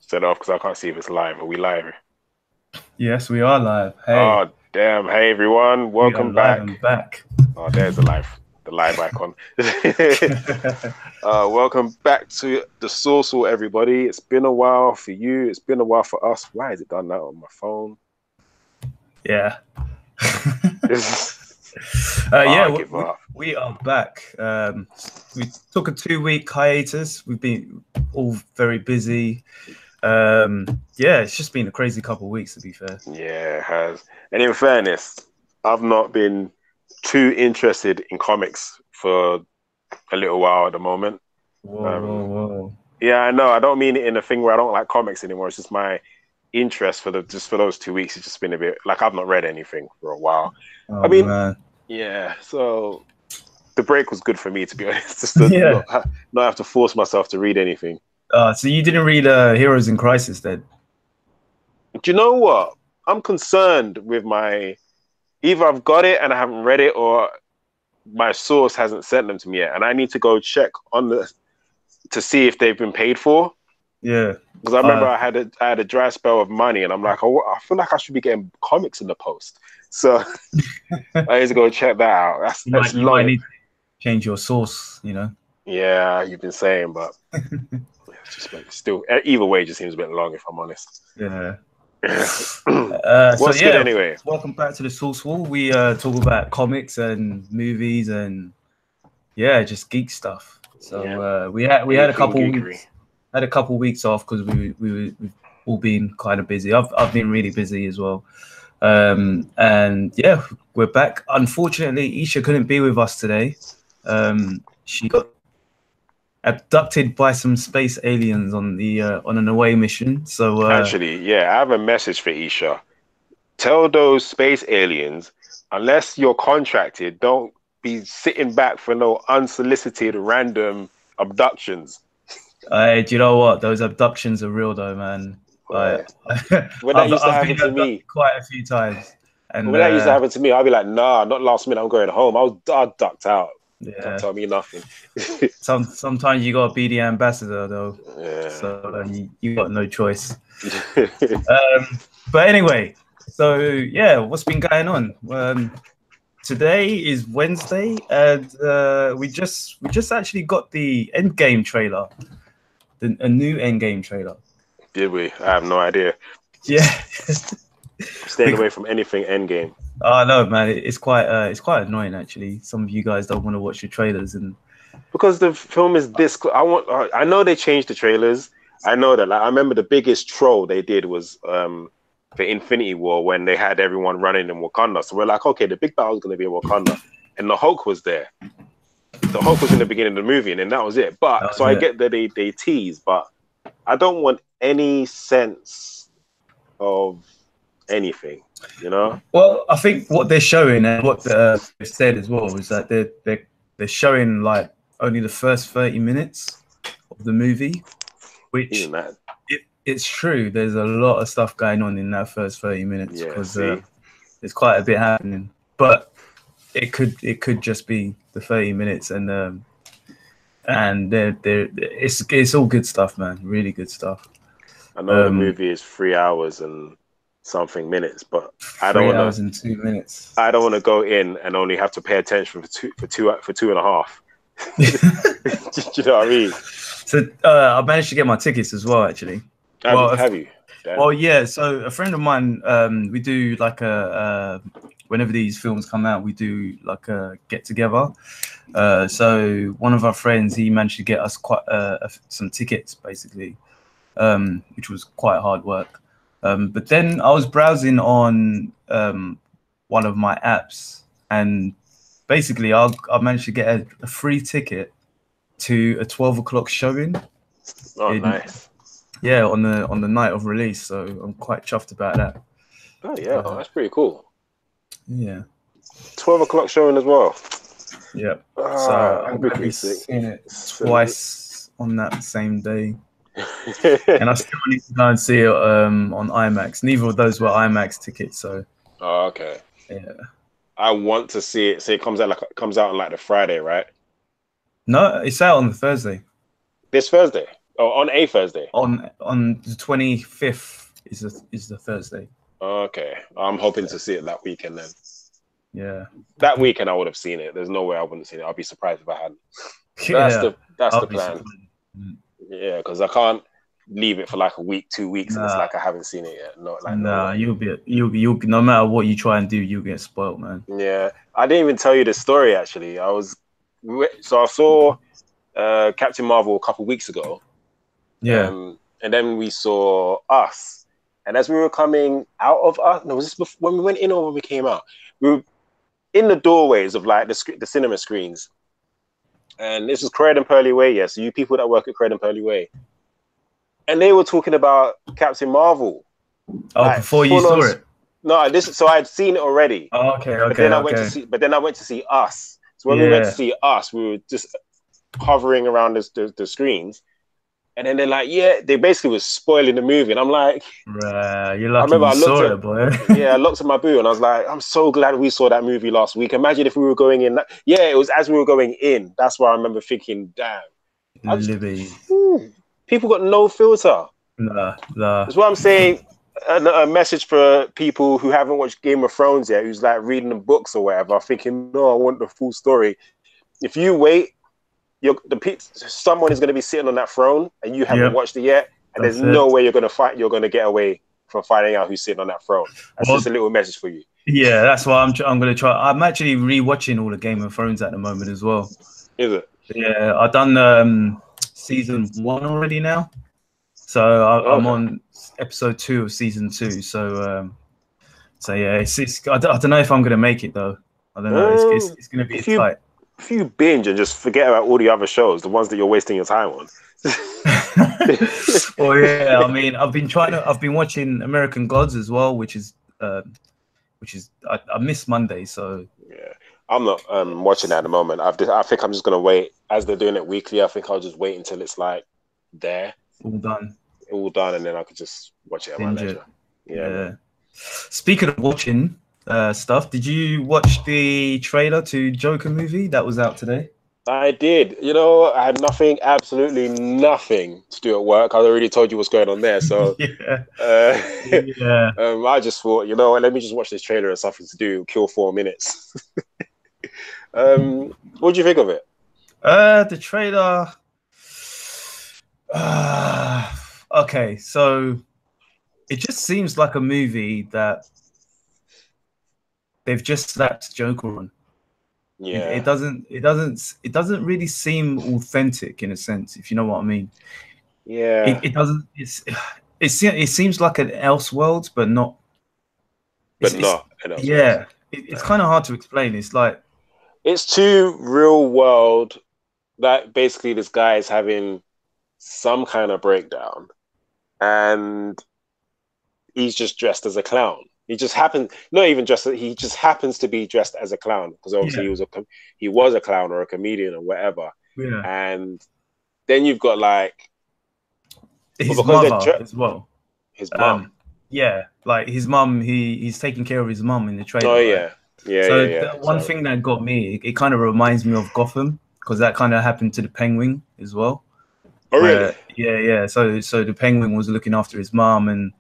set it off because I can't see if it's live. Are we live? Yes, we are live. Hey, Oh, damn. Hey, everyone. we are Welcome live back. and back. Oh, there's the live icon. Welcome back to the Source, everybody. It's been a while for you. It's been a while for us. Why is it done that on my phone? Yeah. I Yeah, give up. we are back. We took a 2-week hiatus. We've been all very busy. Yeah, it's just been a crazy couple of weeks, to be fair. Yeah, it has. And in fairness, I've not been too interested in comics for a little while at the moment. Whoa. Yeah, I know. I don't mean it in a thing where I don't like comics anymore. It's just my interest for those 2 weeks. It's just been a bit like I've not read anything for a while. I Oh, mean, man. yeah. So the break was good for me, to be honest. Just to Yeah. not have to force myself to read anything. So you didn't read Heroes in Crisis then? Do you know what? I'm concerned with my either I've got it and I haven't read it, or my source hasn't sent them to me yet, and I need to go check on to see if they've been paid for. Yeah. Because I remember I had a dry spell of money, and I'm like, oh, I feel like I should be getting comics in the post. So I need to go check that out. That's You might long. need to change your source, you know? Yeah, you've been saying, but it's just still either way, it just seems a bit long if I'm honest. Yeah. What's good anyway? Welcome back to the Source Wall. We talk about comics and movies and just geek stuff. So we had a couple weeks off because we've all been kind of busy. I've been really busy as well. And yeah, we're back. Unfortunately, Isha couldn't be with us today. She got abducted by some space aliens on an away mission. So Actually, yeah, I have a message for Isha. Tell those space aliens, unless you're contracted, don't be sitting back for no unsolicited random abductions. do you know what? Those abductions are real though, man. Yeah. When that used to I've happen been to abducted me, quite a few times, and when that used to happen to me, I'd be like, nah, not last minute, I'm going home. I ducked out. yeah. Don't tell me nothing. Sometimes you gotta be the ambassador though. Yeah. So you got no choice. But anyway, so yeah, what's been going on? Today is Wednesday, and we just actually got the Endgame trailer, a new Endgame trailer. Did we? I have no idea. Yeah, Staying away from anything Endgame. Oh no, man, it's quite annoying actually. Some of you guys don't want to watch the trailers, and because the film is this. I know they changed the trailers. I know that. Like, I remember the biggest troll they did was for Infinity War when they had everyone running in Wakanda. So we're like, okay, the big battle is going to be in Wakanda, and the Hulk was there. The Hulk was in the beginning of the movie, and then that was it. But I get that they tease, but I don't want any sense of anything, you know. Well, I think what they're showing and what they've said as well is that they're showing like only the first 30 minutes of the movie, which it's true. There's a lot of stuff going on in that first 30 minutes because there's quite a bit happening. But it could just be the 30 minutes, and it's all good stuff, man. Really good stuff. I know the movie is 3 hours and something minutes, but I don't want 3 hours and 2 minutes. I don't want to go in and only have to pay attention for two and a half. Do you know what I mean? So I managed to get my tickets as well, actually. Have you? Damn. Well, yeah. So a friend of mine, we do like whenever these films come out, we do like a get together. So one of our friends, he managed to get us quite some tickets, basically, which was quite hard work. But then I was browsing on one of my apps, and basically I managed to get a free ticket to a 12 o'clock showing. Oh, nice. Yeah, on the night of release, so I'm quite chuffed about that. Oh yeah, that's pretty cool. Yeah, 12 o'clock showing as well. Yeah. So I'm going to be seeing it twice on that same day. And I still need to go and see it on IMAX. Neither of those were IMAX tickets, so. Oh, okay. Yeah. I want to see it. So it comes out on like the Friday, right? No, it's out on the Thursday. This Thursday. Oh, on a Thursday. On the 25th is the Thursday. Okay, I'm hoping to see it that weekend then. Yeah, that weekend I would have seen it. There's no way I wouldn't have seen it. I'd be surprised if I hadn't. That's the plan. Yeah, because I can't leave it for like a week, 2 weeks, and it's like I haven't seen it yet. You'll be no matter what you try and do, you'll get spoiled, man. Yeah, I didn't even tell you the story actually. I saw Captain Marvel a couple weeks ago. Yeah, and then we saw Us, and as we were coming out of Us, no, was this before, when we went in or when we came out? We were in the doorways of like the cinema screens, and this was Cretton Pearly Way. Yeah, so you people that work at Cretton Pearly Way, and they were talking about Captain Marvel. Oh, like, before you saw it? No, so I'd seen it already. Oh, okay. But then I went to see Us. So when we went to see Us, we were just hovering around the screens. And then they're like, yeah, they basically was spoiling the movie. And I'm like, you're lucky I saw it, boy. Yeah, I looked at my boo and I was like, I'm so glad we saw that movie last week. Imagine if we were going in. Yeah, it was as we were going in. That's why I remember thinking, damn. People got no filter. Nah. That's what I'm saying. A message for people who haven't watched Game of Thrones yet, who's like reading the books or whatever, thinking, no, I want the full story. If you wait, someone is going to be sitting on that throne and you haven't watched it yet, and there's no way you're going to get away from finding out who's sitting on that throne. That's just a little message for you. Yeah, that's why I'm going to try. I'm actually rewatching all the Game of Thrones at the moment as well. Is it? Yeah, I've done season 1 already now, so I'm on episode 2 of season 2. So yeah, it's I don't know if I'm going to make it though. I don't know. It's going to be tight. If you binge and just forget about all the other shows, the ones that you're wasting your time on. Oh yeah, I mean, I've been watching American Gods as well, which is I miss Monday, so yeah, I'm not watching that at the moment. I think I'm just gonna wait as they're doing it weekly. I think I'll just wait until it's like there, all done, and then I could just watch it at my leisure. Yeah. Speaking of watching stuff, did you watch the trailer to Joker movie that was out today? I did. You know, I had absolutely nothing to do at work. I already told you what's going on there. So I just thought, you know what, let me just watch this trailer and something to do, kill 4 minutes. What do you think of it? The trailer. Okay, so it just seems like a movie that they've just slapped Joker on. Yeah, it doesn't really seem authentic in a sense, if you know what I mean. Yeah, it doesn't. It seems like an Elseworlds, but not. Yeah, it's kind of hard to explain. It's like it's too real world. That basically this guy is having some kind of breakdown, and he's just dressed as a clown. He just happens, not even dressed. He just happens to be dressed as a clown because obviously he was a clown or a comedian or whatever. Yeah. And then you've got like his mother as well. His mum. Yeah, like his mum. He's taking care of his mum in the trailer. Oh yeah, right? So one thing that got me, it kind of reminds me of Gotham because that kind of happened to the Penguin as well. Oh really? Yeah. So the Penguin was looking after his mum and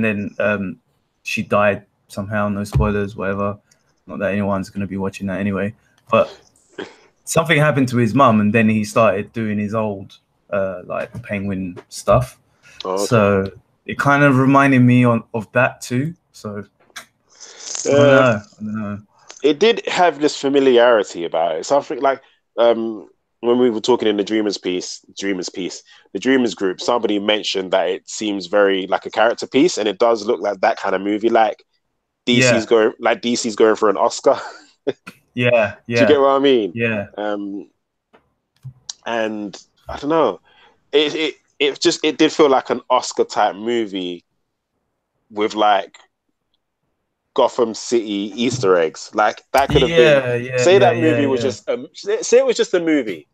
then she died somehow. No spoilers, whatever. Not that anyone's going to be watching that anyway. But something happened to his mum, and then he started doing his old like Penguin stuff. Oh, okay. So it kind of reminded me of that too. So I don't know. It did have this familiarity about it. Something like when we were talking in the Dreamers group, somebody mentioned that it seems very like a character piece, and it does look like that kind of movie. Like DC's going for an Oscar. Yeah. Do you get what I mean? Yeah. And I don't know. It did feel like an Oscar type movie with like Gotham City Easter eggs. Like that could have been. Say that movie was just. Say it was just a movie.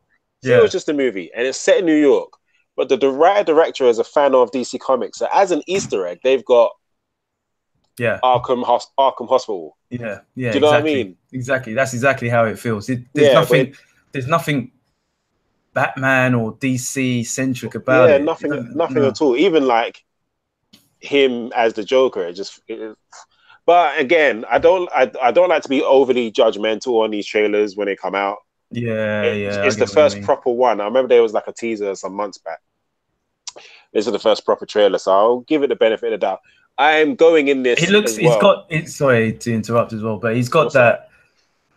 Say it was just a movie, and it's set in New York. But the writer director is a fan of DC Comics, so as an Easter egg, they've got Arkham Hospital. Yeah. Do you know what I mean? Exactly. That's exactly how it feels. There's nothing Batman or DC centric about it. Nothing at all. Even like him as the Joker, but again, I don't like to be overly judgmental on these trailers when they come out. It's the first proper one. I remember there was like a teaser some months back. This is the first proper trailer, so I'll give it the benefit of the doubt. I'm going in this. Sorry to interrupt as well, but he's got that.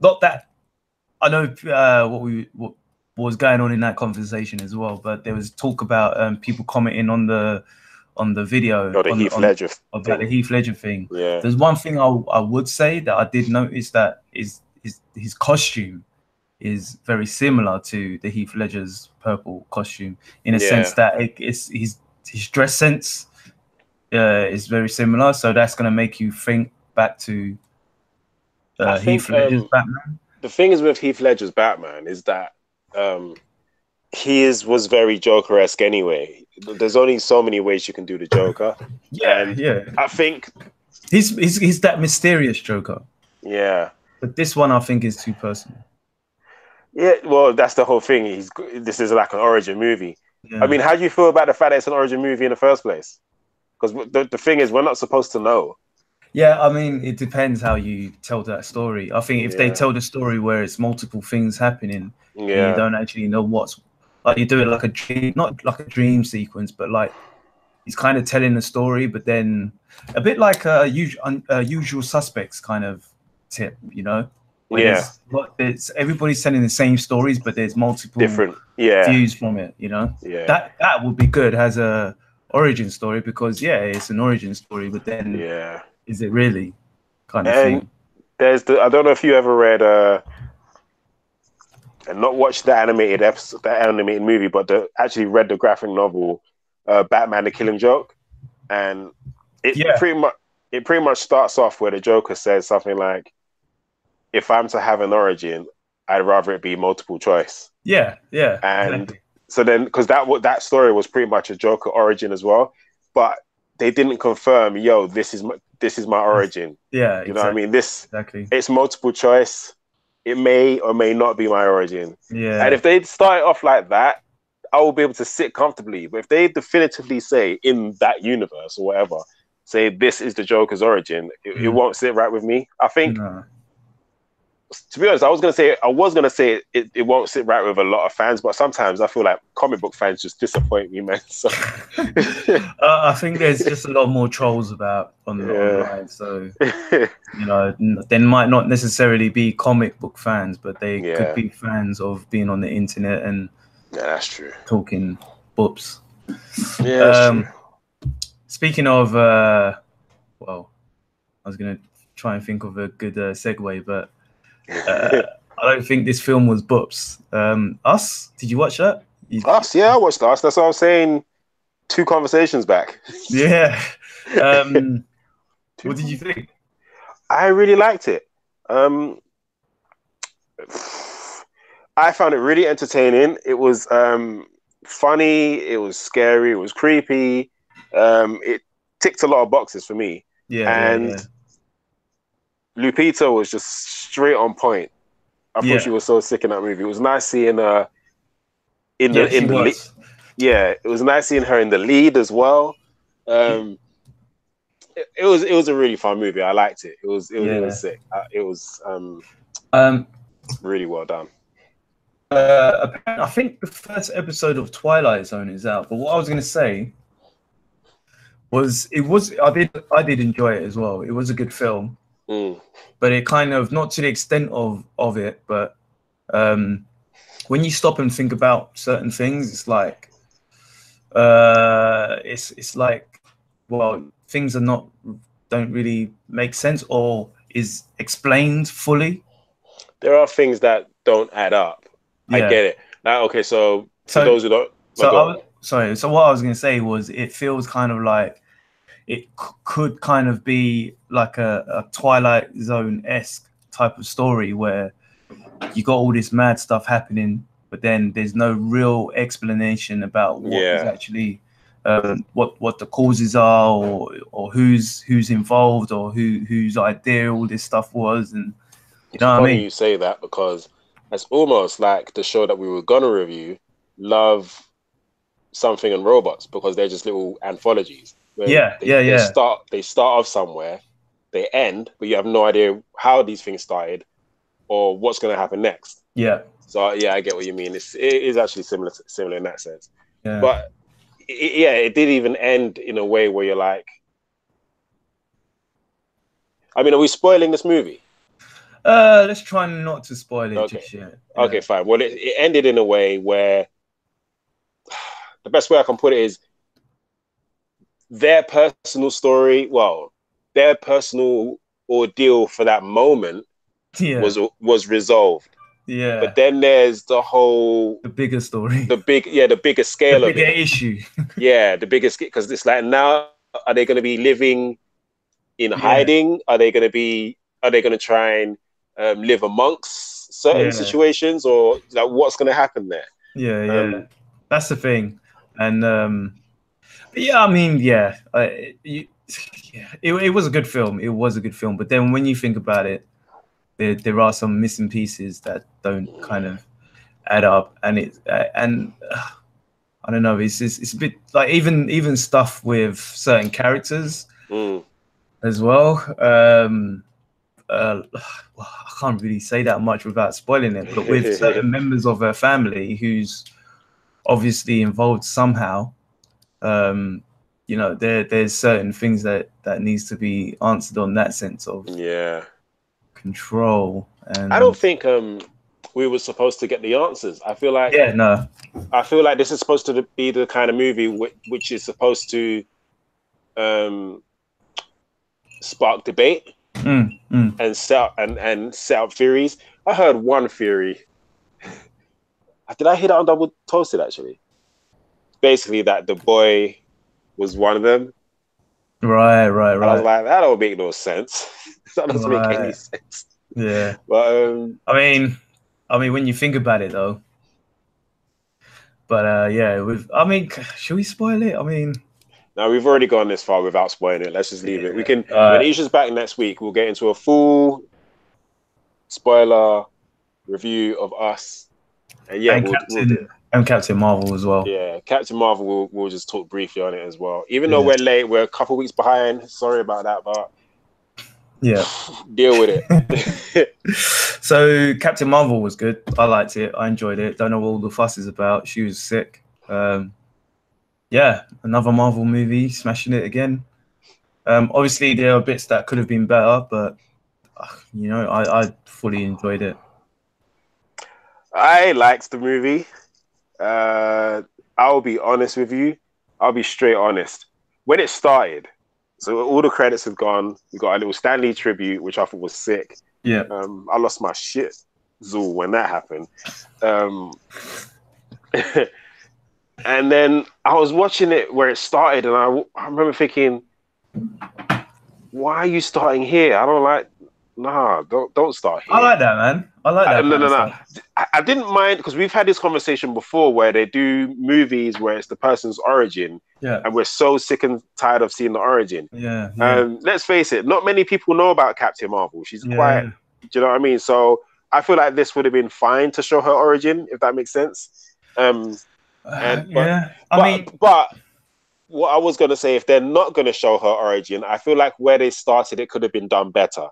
Not that. I know what was going on in that conversation as well, but there was talk about people commenting on the video the Heath Ledger thing. Yeah. There's one thing I would say that I did notice, that is his costume is very similar to the Heath Ledger's purple costume in a sense that his dress sense is very similar. So that's going to make you think back to Heath Ledger's Batman. The thing is with Heath Ledger's Batman is that he was very Joker-esque anyway. There's only so many ways you can do the Joker. I think he's that mysterious Joker. Yeah. But this one I think is too personal. Yeah, well, that's the whole thing. This is like an origin movie. Yeah. I mean, how do you feel about the fact that it's an origin movie in the first place? Because the thing is, we're not supposed to know. Yeah, I mean, it depends how you tell that story. I think if they tell the story where it's multiple things happening, and you don't actually know what's... Like, you do it like a dream, not like a dream sequence, but like he's kind of telling the story, but then a bit like a Usual Suspects kind of tip, you know? It's everybody's telling the same stories, but there's multiple different views from it, you know? Yeah. That would be good as a origin story, because it's an origin story, but then is it really kind of thing? There's I don't know if you ever read and not watched the animated episode, the animated movie, but actually read the graphic novel, Batman: The Killing Joke, and it pretty much starts off where the Joker says something like, "If I'm to have an origin, I'd rather it be multiple choice." Yeah. And so then, because that story was pretty much a Joker origin as well, but they didn't confirm, this is my origin. Yeah, you know what I mean? It's multiple choice. It may or may not be my origin. Yeah. And if they start it off like that, I will be able to sit comfortably. But if they definitively say in that universe or whatever, say this is the Joker's origin, it won't sit right with me. I think, to be honest, I was gonna say it won't sit right with a lot of fans, but sometimes I feel like comic book fans just disappoint me, man. So I think there's just a lot more trolls online, so they might not necessarily be comic book fans, but they could be fans of being on the internet and that's true, talking books. Yeah, that's true. Speaking of, I was gonna try and think of a good segue, but. I don't think this film was bops. Us? Did you watch that? Us? Yeah, I watched Us. That's what I was saying 2 conversations back. Yeah. What did you think? I really liked it. I found it really entertaining. It was funny. It was scary. It was creepy. It ticked a lot of boxes for me. Yeah. Lupita was just straight on point. I thought she was so sick in that movie. It was nice seeing her it was nice seeing her in the lead as well. It was a really fun movie. I liked it. It was sick. It was really well done. I think the first episode of Twilight Zone is out, but what I was going to say was I did enjoy it as well. It was a good film. But it kind of, not to the extent of it, but when you stop and think about certain things, it's like things don't really make sense or is explained fully. There are things that don't add up. I get it. Now, okay, so for those who don't, so what I was going to say was, it feels kind of like it could kind of be like a Twilight Zone-esque type of story where you got all this mad stuff happening, but then there's no real explanation about what is actually what the causes are, or who's involved, or whose idea all this stuff was. And you know what I mean? You say that, because it's almost like the show that we were gonna review, Love, Something, and Robots, because they're just little anthologies. They start off somewhere, they end, but you have no idea how these things started or what's going to happen next. Yeah. So yeah, I get what you mean. It is actually similar in that sense. Yeah. But it did even end in a way where you're like, I mean, are we spoiling this movie? Let's try not to spoil it just yet. Yeah. Okay, fine. Well, it ended in a way where the best way I can put it is their personal story, their personal ordeal for that moment was resolved. Yeah. But then there's the bigger story. The bigger scale of it. The bigger issue. Yeah, the biggest, because it's like, now, are they going to be living in hiding? Are they going to try and live amongst certain situations, or like what's going to happen there? Yeah. That's the thing. And I mean, it was a good film. It was a good film. But then when you think about it, there are some missing pieces that don't kind of add up, and I don't know. It's a bit like even stuff with certain characters as well. I can't really say that much without spoiling it, but with certain members of her family who's obviously involved somehow, there's certain things that needs to be answered on that sense of control. And I don't think we were supposed to get the answers. I feel like I feel like this is supposed to be the kind of movie which is supposed to spark debate and set up theories. I heard one theory. Did I hear that on Double Toasted, actually? Basically, that the boy was one of them. Right. And I was like, that don't make no sense. That doesn't make any sense. Yeah. But I mean, when you think about it, though. But should we spoil it? I mean, no, we've already gone this far without spoiling it. Let's just leave it. We can. When Isha's back next week, we'll get into a full spoiler review of Us. And Captain Marvel as well. Yeah, Captain Marvel, we'll just talk briefly on it as well. Even though we're late, we're a couple weeks behind. Sorry about that, but deal with it. So Captain Marvel was good. I liked it. I enjoyed it. Don't know what all the fuss is about. She was sick. Another Marvel movie, smashing it again. Obviously, there are bits that could have been better, but I fully enjoyed it. I liked the movie. I'll be honest with you. I'll be straight honest. When it started, so all the credits have gone. We got a little Stan Lee tribute, which I thought was sick. Yeah. I lost my shit, Zool, when that happened. And then I was watching it where it started, and I remember thinking, why are you starting here? I don't like. Nah, don't start here. I like that, man. I like that. No. I didn't mind, because we've had this conversation before where they do movies where it's the person's origin, and we're so sick and tired of seeing the origin. Yeah. Let's face it, not many people know about Captain Marvel. She's quite, do you know what I mean? So I feel like this would have been fine to show her origin, if that makes sense. But what I was going to say, if they're not going to show her origin, I feel like where they started, it could have been done better.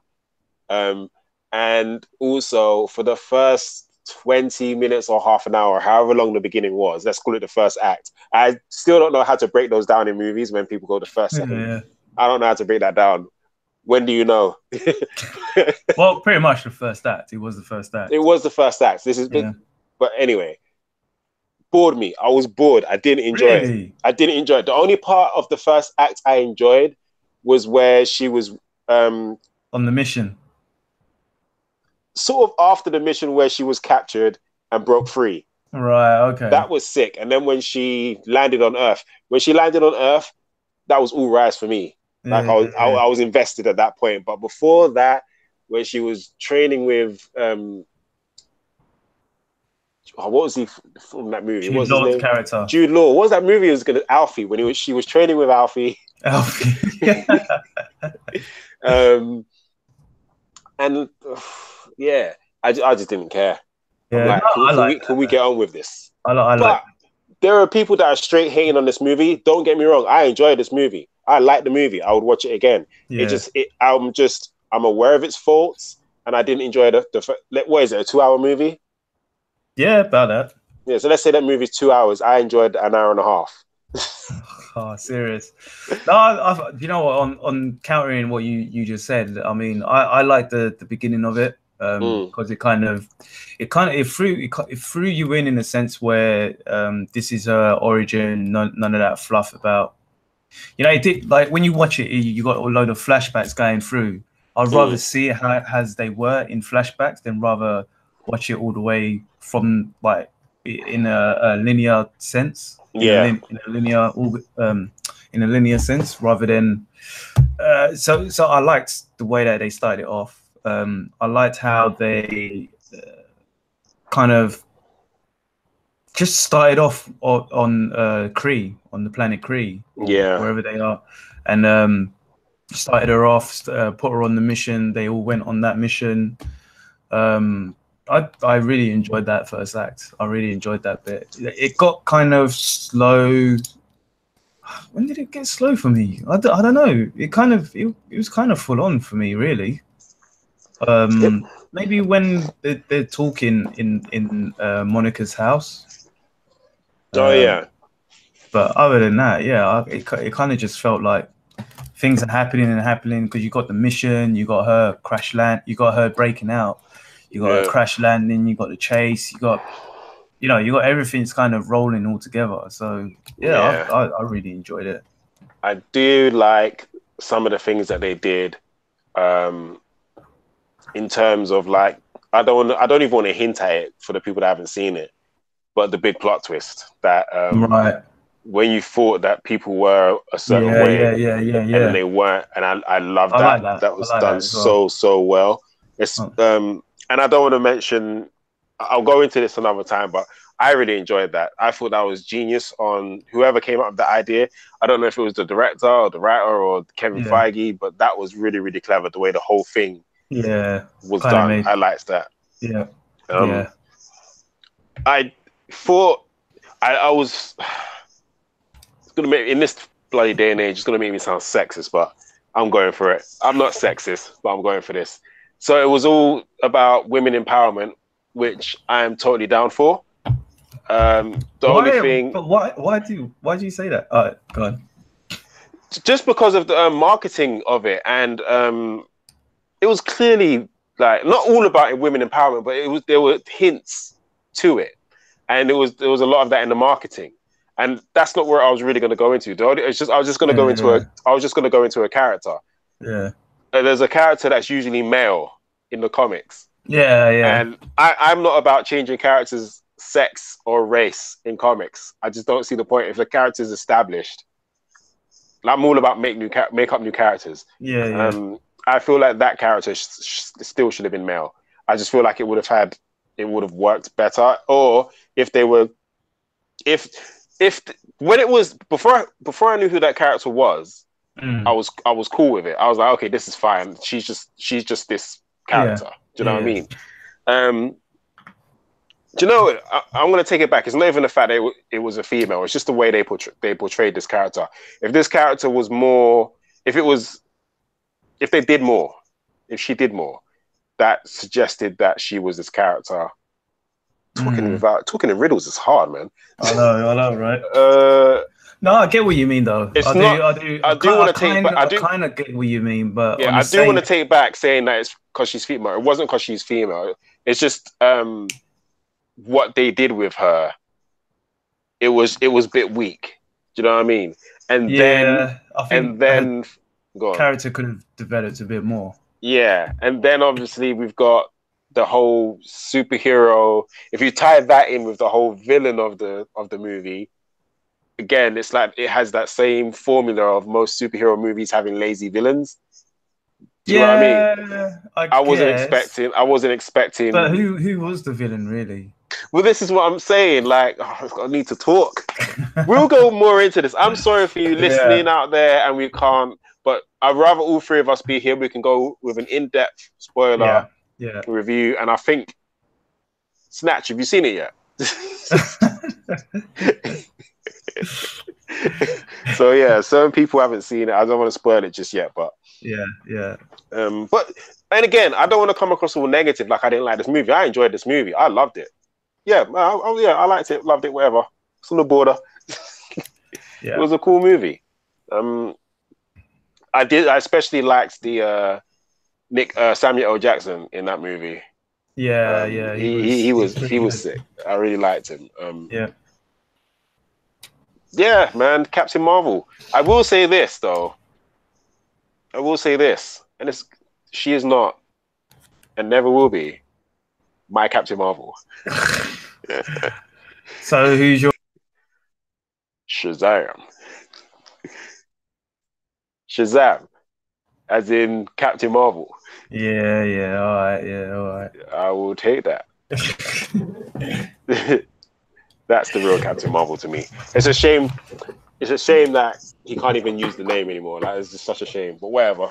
And also for the first 20 minutes or half an hour, however long the beginning was, let's call it the first act. I still don't know how to break those down in movies when people go the first second. Yeah. I don't know how to break that down. When do you know? Well, pretty much the first act. It was the first act. It was the first act. This is but anyway, bored me. I was bored. I didn't enjoy it. I didn't enjoy it. The only part of the first act I enjoyed was where she was on the mission. Sort of after the mission where she was captured and broke free. Right, okay. That was sick. And then when she landed on Earth, that was all rise for me. Like I was invested at that point. But before that, when she was training with what was he from that movie? Jude Law's character. Jude Law. What was that movie? It was gonna Alfie she was training with Alfie. And I just didn't care. Yeah, can we get on with this? I like there are people that are straight hating on this movie. Don't get me wrong. I enjoy this movie. I like the movie. I would watch it again. Yeah. I'm aware of its faults, and I didn't enjoy what is it, a 2-hour movie? Yeah, about that. Yeah, so let's say that movie's 2 hours. I enjoyed an hour and a half. Oh, serious. No, you know what? On countering what you just said, I mean, I like the beginning of it because it threw you in a sense where this is her origin, none of that fluff about. You know, it did, like when you watch it, you got a load of flashbacks going through. I'd rather see it as they were in flashbacks than rather watch it all the way from like in a linear sense. In a linear sense, rather than. So I liked the way that they started it off. I liked how they kind of just started off on Kree, on the planet Kree, wherever they are, and started her off, put her on the mission. They all went on that mission. I really enjoyed that first act. I really enjoyed that bit. It got kind of slow. When did it get slow for me? I don't know. It was kind of full on for me, really. Maybe when they're talking in Monica's house. But other than that, it kind of just felt like things are happening because you got the mission, you got her crash land, you got her breaking out, you got her crash landing, you got the chase, you got everything's kind of rolling all together. So I really enjoyed it. I do like some of the things that they did, in terms of like I don't even want to hint at it for the people that haven't seen it, but the big plot twist that when you thought that people were a certain way, and then they weren't, and I love that. Like that. That was done so well. It's and I don't want to mention. I'll go into this another time, but I really enjoyed that. I thought that was genius on whoever came up with the idea. I don't know if it was the director or the writer or Kevin Feige, but that was really, really clever. The way the whole thing was done. I liked that. Yeah. I thought I was it's gonna make in this bloody day and age. It's gonna make me sound sexist, but I'm going for it. I'm not sexist, but I'm going for this. So it was all about women empowerment, which I am totally down for. Only thing, but why do you say that? Go on. Just because of the marketing of it, and it was clearly like not all about women empowerment, but there were hints to it, and there was a lot of that in the marketing, and that's not where I was really going to go into. I was just going to go into a character. Yeah. There's a character that's usually male in the comics. Yeah. And I'm not about changing characters' sex or race in comics. I just don't see the point if the character is established. I'm all about make up new characters. Yeah. I feel like that character still should have been male. I just feel like it would have worked better. Or if they were, when it was before I knew who that character was. I was cool with it. I was like, okay, this is fine. She's just this character. Do you know what I mean? Do you know? I'm going to take it back. It's not even the fact that it was a female. It's just the way they portrayed this character. If this character was more, if they did more, if she did more, that suggested that she was this character. Talking in riddles is hard, man. I know, right? No, I get what you mean, though. I kind of get what you mean, but I do want to take back saying that it's because she's female. It wasn't because she's female. It's just what they did with her. It was a bit weak. Do you know what I mean? And then character could have developed a bit more. Yeah, and then obviously we've got the whole superhero. If you tie that in with the whole villain of the movie. Again, it's like it has that same formula of most superhero movies having lazy villains. Do you know what I mean? I wasn't expecting. But who was the villain really? Well, this is what I'm saying. Like, I need to talk. We'll go more into this. I'm sorry for you listening out there, and we can't. But I'd rather all three of us be here. We can go with an in-depth spoiler review. And I think, Snatch, have you seen it yet? So yeah, certain people haven't seen it. I don't want to spoil it just yet, but yeah. But and again, I don't want to come across all negative. Like I didn't like this movie. I enjoyed this movie. I loved it. Yeah, I liked it, loved it, whatever. It's on the border. Yeah, it was a cool movie. I especially liked the Samuel L. Jackson in that movie. Yeah, he was good. sick. I really liked him. Yeah, man, Captain Marvel. I will say this though. And she is not and never will be my Captain Marvel. So who's your Shazam? Shazam, as in Captain Marvel. Yeah, all right. I will take that. That's the real Captain Marvel to me. It's a shame. It's a shame that he can't even use the name anymore. That is just such a shame. But whatever.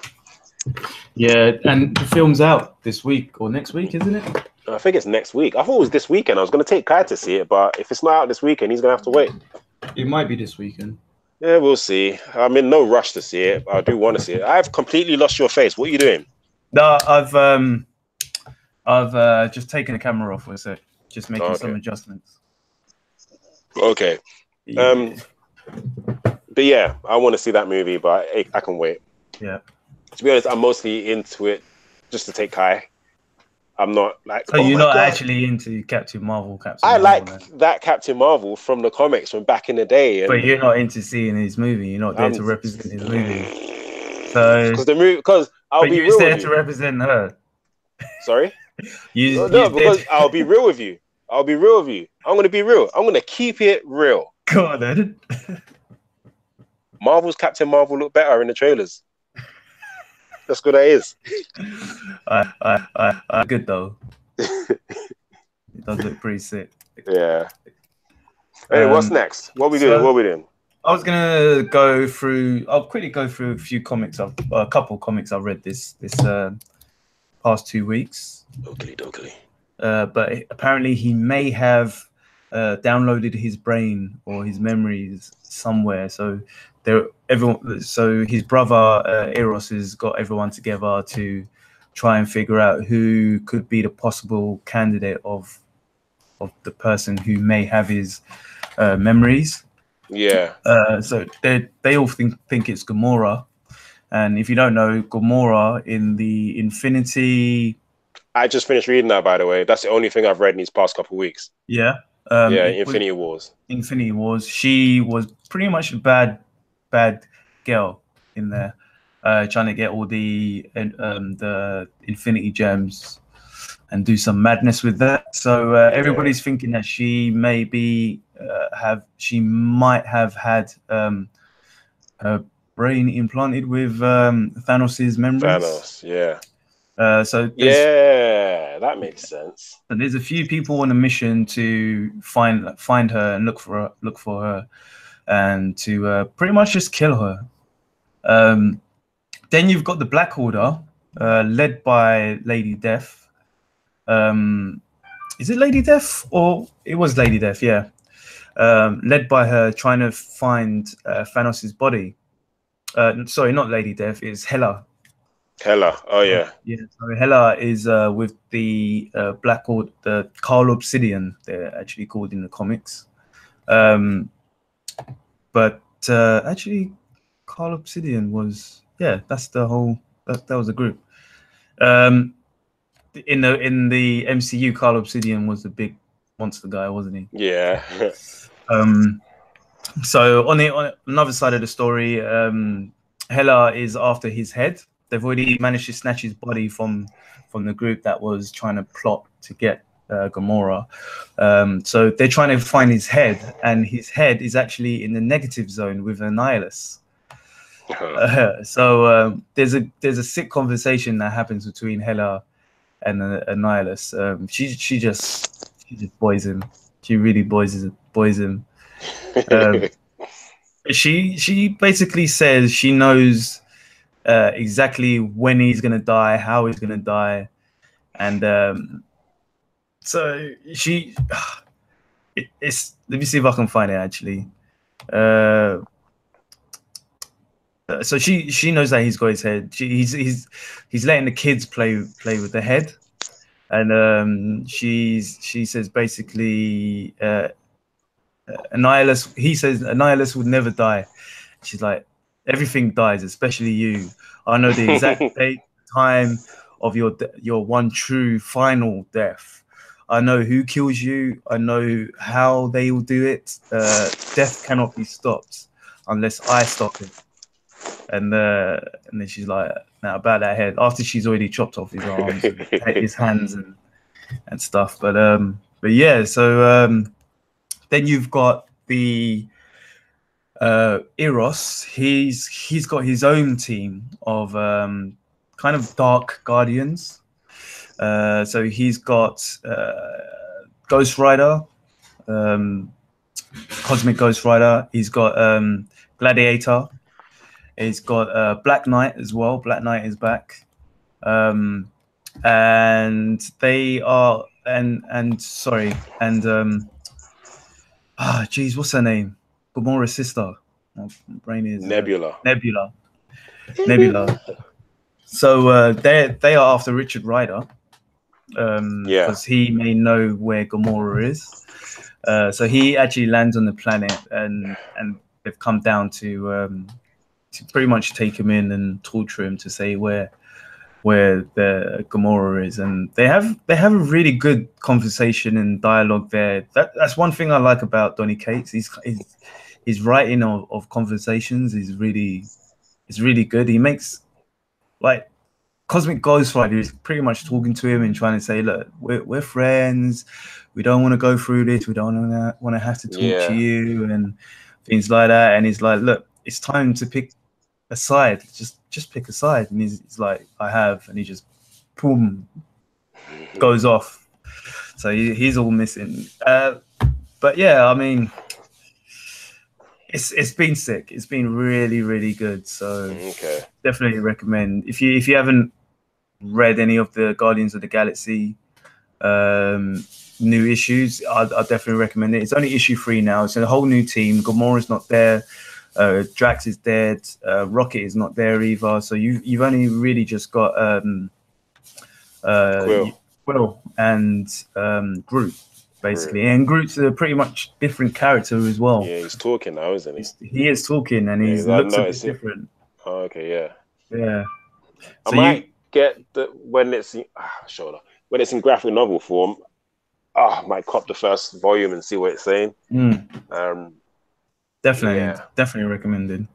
Yeah, and the film's out this week or next week, isn't it? I think it's next week. I thought it was this weekend. I was going to take Kai to see it, but if it's not out this weekend, he's going to have to wait. It might be this weekend. Yeah, we'll see. I'm in no rush to see it. I do want to see it. I've completely lost your face. What are you doing? No, I've just taken the camera off for a sec, just making some adjustments. Okay. Yeah. But yeah, I want to see that movie, but I can wait. Yeah. To be honest, I'm mostly into it just to take Kai. I'm not like. So you're not actually into Captain Marvel. I like that Captain Marvel from the comics from back in the day. But you're not into seeing his movie. You're not there to represent his movie. So because I'll be real there with to you. represent her. Sorry. Because I'll be real with you. I'm going to be real. I'm going to keep it real. Go on then. Marvel's Captain Marvel looked better in the trailers. That's good. That is. Good though. It does look pretty sick. Yeah. Hey, what's next? What we doing? I was gonna go through. I'll quickly go through a few comics. A couple comics I read this past 2 weeks. Oakley. But apparently he may have downloaded his brain or his memories somewhere. So his brother Eros has got everyone together to try and figure out who could be the possible candidate of the person who may have his memories. Yeah. So they all think it's Gamora, and if you don't know, Gamora in the Infinity. I just finished reading that, by the way. That's the only thing I've read in these past couple of weeks. Yeah. Infinity Wars. Infinity Wars. She was pretty much a bad girl in there, trying to get all the Infinity Gems and do some madness with that. So everybody's thinking that she may be might have had her brain implanted with Thanos's memories. Thanos, yeah. That makes sense. And there's a few people on a mission to find her and look for her, and to pretty much just kill her. Then you've got the Black Order, led by Lady Death. Is it Lady Death or it was Lady Death? Yeah, led by her trying to find Thanos's body. Sorry, not Lady Death. It's Hela. Oh yeah. Yeah. So Hela is with the Black Order, the Carl Obsidian. They're actually called in the comics. But actually, Carl Obsidian was that's the whole that was a group. In the MCU, Carl Obsidian was the big monster guy, wasn't he? Yeah. So on another side of the story, Hela is after his head. They've already managed to snatch his body from the group that was trying to plot to get Gamora. So they're trying to find his head, and his head is actually in the negative zone with Annihilus. So there's a sick conversation that happens between Hela and Annihilus. She just boys him. She really boys him. She basically says she knows exactly when he's gonna die, how he's gonna die, and so it's. Let me see if I can find it actually. So she knows that he's got his head. He's letting the kids play with the head, and she says basically Annihilus. He says Annihilus would never die. She's like, everything dies, especially you. I know the exact date, time of your one true final death. I know who kills you. I know how they will do it. Death cannot be stopped unless I stop it. And then she's like, now about that head. After she's already chopped off his arms, and his hands, and stuff. But yeah. So then you've got the Eros. He's got his own team of kind of dark guardians. So he's got Ghost Rider, Cosmic Ghost Rider. He's got Gladiator. He's got Black Knight as well. Black Knight is back, and they are geez, what's her name? Gamora's sister. My brain is Nebula. So they are after Richard Rider, because he may know where Gamora is. So he actually lands on the planet, and they've come down to pretty much take him in and torture him to say where the Gamora is, and they have a really good conversation and dialogue there. That's one thing I like about Donny Cates. His writing of conversations is really good. He makes, like, Cosmic Ghost Rider is pretty much talking to him and trying to say, look, we're friends. We don't want to go through this. We don't want to have to talk to you and things like that. And he's like, look, it's time to pick a side. Just pick a side. And he's like, I have. And he just, boom, goes off. So he's all missing. But yeah, I mean, it's been sick. It's been really, really good. So definitely recommend. If you haven't read any of the Guardians of the Galaxy new issues, I'd definitely recommend it. It's only issue 3 now. It's a whole new team. Gamora's not there. Drax is dead. Rocket is not there either. So you've only really just got Quill and Groot, basically. And Groot's a pretty much different character as well. Yeah, he's talking now, isn't he? He is talking, and he looks a bit different. Oh, okay, yeah. Yeah. I might get when it's in graphic novel form. I might cop the first volume and see what it's saying. Definitely recommended.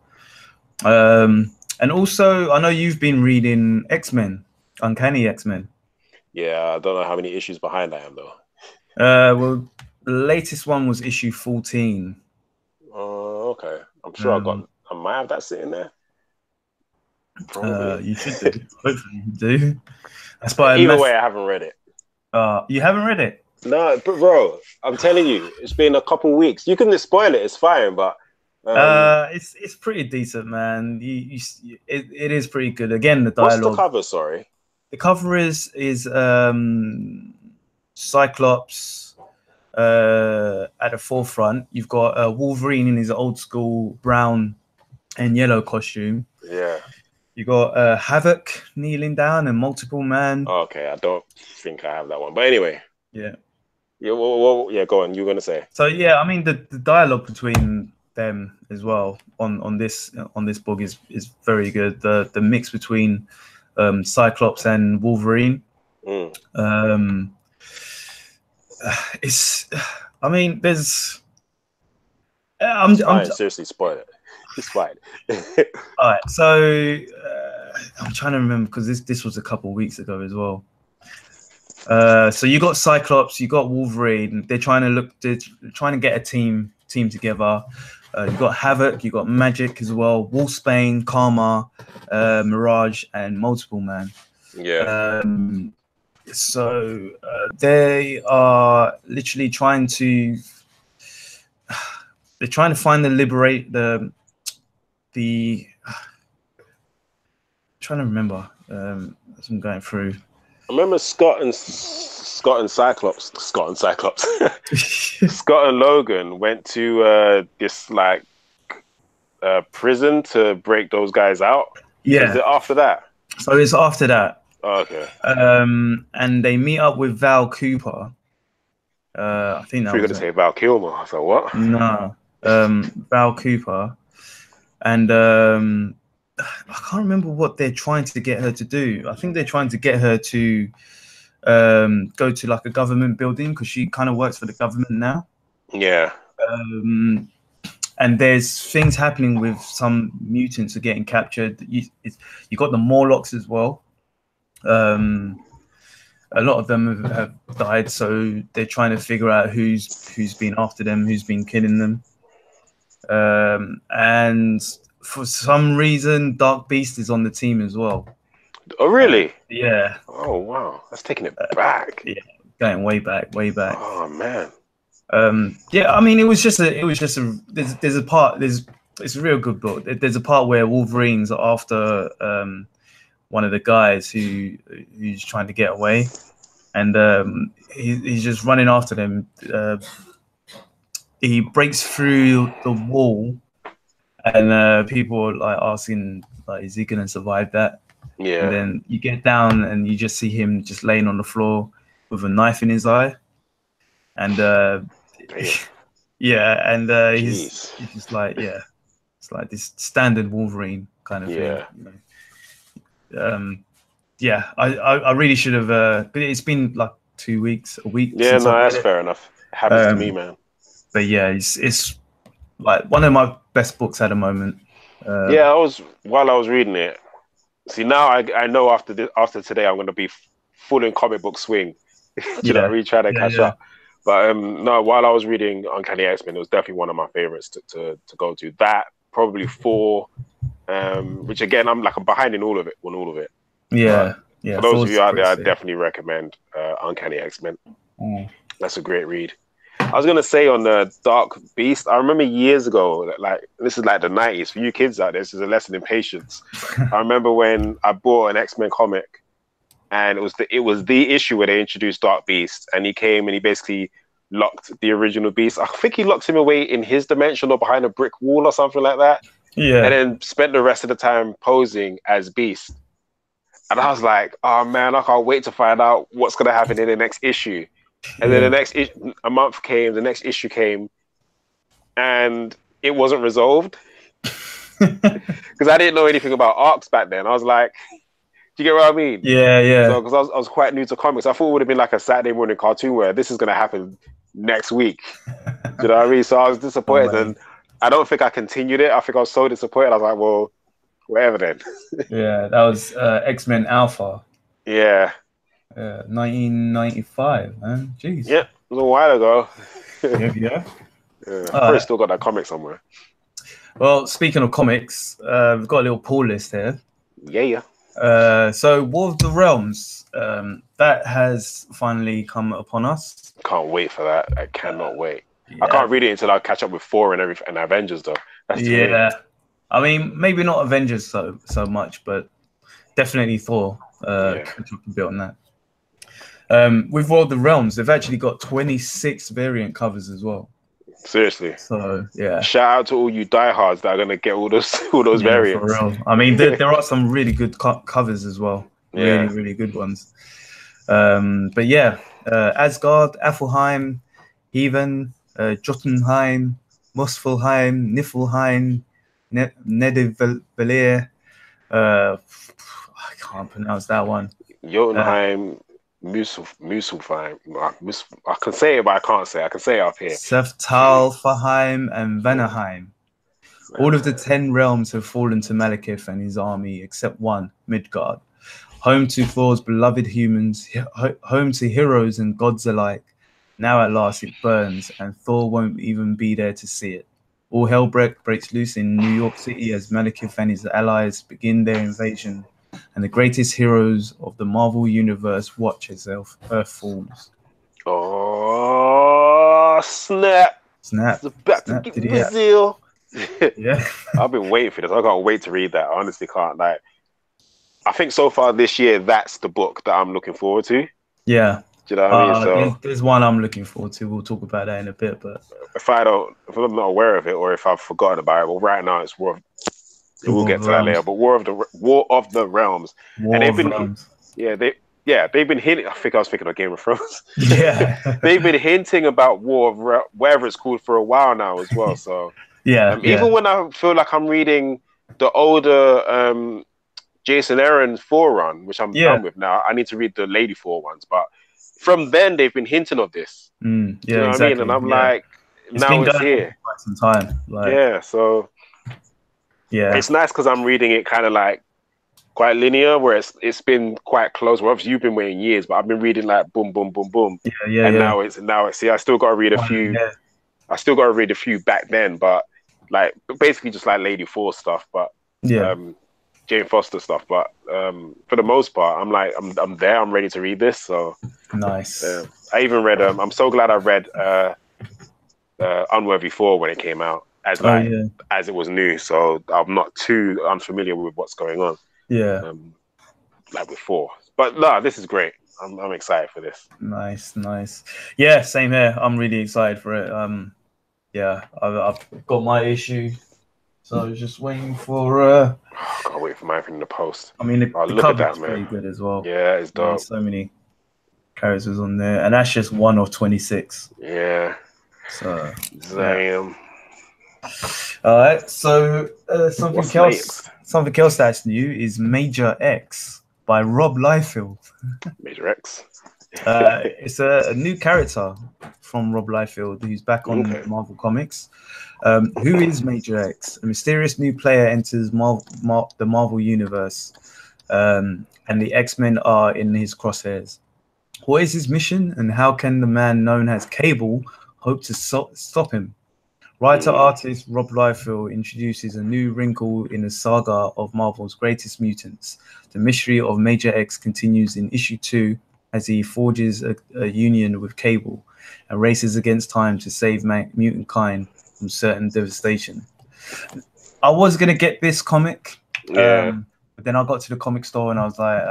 And also, I know you've been reading X-Men, Uncanny X-Men. Yeah, I don't know how many issues behind I am though. Well, the latest one was issue 14. Oh, okay. I'm sure I might have that sitting there. You should do. Hopefully you do. That's by Either way, I haven't read it. You haven't read it? No, but bro, I'm telling you, it's been a couple weeks. You can spoil it, it's fine, but it's pretty decent, man. It is pretty good. Again, the dialogue. What's the cover? Sorry, the cover is Cyclops at the forefront. You've got Wolverine in his old school brown and yellow costume. Yeah. You got Havoc kneeling down and Multiple Man. Oh, okay, I don't think I have that one, but anyway. Yeah. Yeah. Well, yeah. Go on. You were gonna say. So yeah, I mean the dialogue between them as well on this book is very good. The mix between Cyclops and Wolverine. It's. I mean, there's. I'm seriously spoil it. It's fine. All right, so I'm trying to remember because this was a couple of weeks ago as well. So you got Cyclops, you got Wolverine. They're trying to get a team together. You got Havoc, you got Magic as well, Wolfsbane, Karma, Mirage, and Multiple Man. Yeah. So they are literally trying to. They're trying to find trying to remember as I'm going through. remember Scott and Cyclops. Scott and Logan went to this like prison to break those guys out. Yeah. Is it after that? So it's after that. Oh, okay. And they meet up with Val Cooper. I think that you're was gonna say Val Kilmer. I thought what? No, Val Cooper, and I can't remember what they're trying to get her to do. I think they're trying to get her to go to like a government building because she kind of works for the government now. Yeah. And there's things happening with some mutants are getting captured. You got the Morlocks as well. A lot of them have died, so they're trying to figure out who's been after them, who's been killing them. And for some reason, Dark Beast is on the team as well. Oh, really? Yeah. Oh, wow. That's taking it back. Yeah, going way back. Oh, man. Yeah, I mean, there's a part, it's a real good book. There's a part where Wolverine's after one of the guys who's trying to get away, and he's just running after them. He breaks through the wall, and people are like asking, like, is he gonna survive that? Yeah. And then you get down and you just see him just laying on the floor with a knife in his eye, and yeah, and he's just like, yeah, it's like this standard Wolverine kind of thing. You know? Yeah, I really should have. But it's been like a week. Yeah, no, that's fair enough. Happens to me, man. But yeah, it's like one of my best books at the moment. Yeah, while I was reading it. See, now I know after today I'm going to be full in comic book swing. Really try to catch up. But no, while I was reading Uncanny X-Men, it was definitely one of my favorites to go to. That probably 4, which again I'm behind in all of it. Yeah, yeah. For those of you out there, I definitely recommend Uncanny X-Men. That's a great read. I was gonna say on the Dark Beast. I remember years ago, like this is like the 90s. For you kids out there, this is a lesson in patience. I remember when I bought an X-Men comic, and it was the issue where they introduced Dark Beast, and he came and he basically locked the original Beast. I think he locked him away in his dimension or behind a brick wall or something like that. Yeah. And then spent the rest of the time posing as Beast. And I was like, oh man, I can't wait to find out what's gonna happen in the next issue. And then a month came, the next issue came, and it wasn't resolved because I didn't know anything about arcs back then. I was like, do you get what I mean? Yeah. So because I was quite new to comics, I thought it would have been like a Saturday morning cartoon where this is going to happen next week. Do you know what I mean? So I was disappointed, and I don't think I continued it. I think I was so disappointed. I was like, well, whatever then. Yeah, that was X-Men Alpha. Yeah. 1995, man. Jeez. Yeah, it was a while ago. yeah. I've probably still got that comic somewhere. Well, speaking of comics, we've got a little pull list here. Yeah. So War of the Realms, that has finally come upon us. Can't wait for that. I cannot wait. Yeah. I can't read it until I catch up with Thor and everything and Avengers though. That's I mean, maybe not Avengers so much, but definitely Thor. Catch up a bit on that. With War of the Realms, they've actually got 26 variant covers as well. Seriously. So yeah. Shout out to all you diehards that are gonna get all those variants. For real. I mean, there are some really good covers as well. Really, really good ones. But yeah, Asgard, Affelheim, Heaven, Jotunheim, Muspelheim, Niflheim, Nidavellir. I can't pronounce that one. Jotunheim. Muspelheim. I can say it, but I can't say it. I can say it up here. Seftalfheim and Vanaheim. All of the 10 realms have fallen to Malekith and his army, except one, Midgard. Home to Thor's beloved humans, home to heroes and gods alike. Now at last it burns, and Thor won't even be there to see it. All hell breaks loose in New York City as Malekith and his allies begin their invasion. And the greatest heroes of the Marvel Universe watch as Earth falls. Oh, snap. It's about to get Brazil. Yeah. I've been waiting for this. I can't wait to read that. I honestly can't. I think so far this year, that's the book that I'm looking forward to. Yeah. Do you know what I mean? So there's one I'm looking forward to. We'll talk about that in a bit. But if I'm not aware of it, or if I've forgotten about it, well, right now it's War of. We'll get to that later. But War of the Realms. War of Realms. They've been hinting. I think I was thinking of Game of Thrones. Yeah. They've been hinting about War of whatever it's called for a while now as well. So even when I feel like I'm reading the older Jason Aaron's Forerun, which I'm done with now, I need to read the Lady Four ones. But from then they've been hinting of this. Yeah, you know exactly. what I mean? And I'm like, now it's here. For quite some time. It's nice because I'm reading it kind of like quite linear, where it's been quite close. Well, obviously you've been waiting years, but I've been reading like boom, boom, boom, boom. Now it's see, I still got to read a few. Yeah. I still got to read a few back then, but like basically just like Lady Four stuff, but Jane Foster stuff. But for the most part, I'm like I'm there. I'm ready to read this. So nice. I even read. I'm so glad I read Unworthy 4 when it came out. As it was new, so I'm not too unfamiliar with what's going on. Yeah, like with 4. But no, this is great. I'm excited for this. Nice. Yeah, same here. I'm really excited for it. I've got my issue, so I was just waiting for. I can't wait for mine in the post. I mean, the look at that, man. Pretty good as well. Yeah, it's dope. There's so many characters on there, and that's just one of 26. Yeah. So damn. All right, so something else that's new is Major X by Rob Liefeld. Major X. It's a new character from Rob Liefeld who's back on Marvel Comics. Who is Major X? A mysterious new player enters the Marvel universe, and the X-Men are in his crosshairs. What is his mission, and how can the man known as Cable hope to stop him? Writer-artist Rob Liefeld introduces a new wrinkle in the saga of Marvel's greatest mutants. The mystery of Major X continues in issue 2 as he forges a union with Cable and races against time to save mutant kind from certain devastation. I was going to get this comic, but then I got to the comic store and I was like,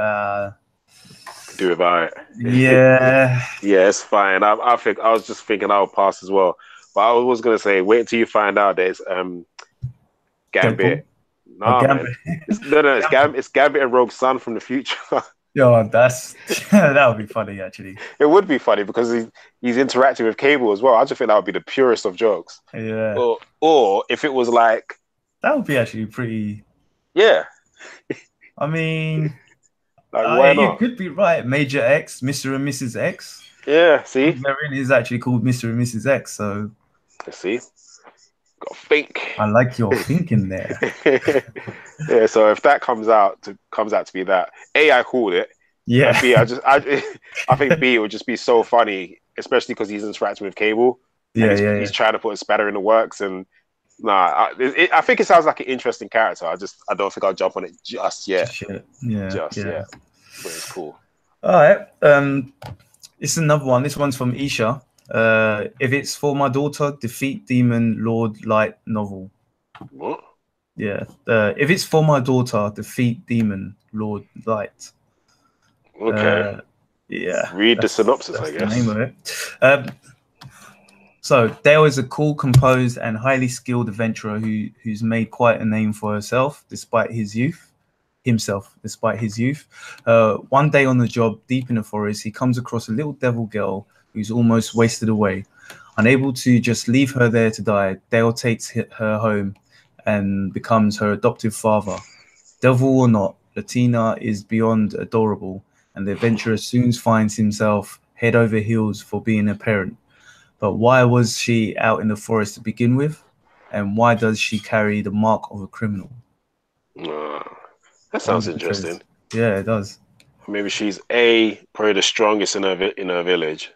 do it by it. Yeah. Yeah, it's fine. I was just thinking I'll pass as well. But I was going to say, wait until you find out there's Gambit. No, Gambit. It's Gambit and Rogue Sun from the future. Yo, that would be funny, actually. It would be funny because he's interacting with Cable as well. I just think that would be the purest of jokes. Yeah. Or if it was like... That would be actually pretty... Yeah. I mean... why not? You could be right. Major X, Mr. and Mrs. X. Yeah, see? Variant is actually called Mr. and Mrs. X, so... See? Got to think. I like your thinking there. Yeah, so if that comes out to be that, A, I called it. Yeah. B, I think B would just be so funny, especially because he's interacting with Cable. He's trying to put a spatter in the works, and I think it sounds like an interesting character. I don't think I'll jump on it just yet. Just yet. But it's cool. All right. It's another one. This one's from Isha. If it's for my daughter, defeat Demon Lord Light novel. What? Yeah. If it's for my daughter, defeat Demon Lord Light. Okay. Yeah. Read the synopsis, I guess. The name of it. So Dale is a cool, composed, and highly skilled adventurer who's made quite a name for himself despite his youth. One day on the job, deep in the forest, he comes across a little devil girl who's almost wasted away. Unable to just leave her there to die, Dale takes her home and becomes her adoptive father. Devil or not, Latina is beyond adorable, and the adventurer soon finds himself head over heels for being a parent. But why was she out in the forest to begin with? And why does she carry the mark of a criminal? That sounds interesting. Yeah, it does. Maybe she's probably the strongest in her village,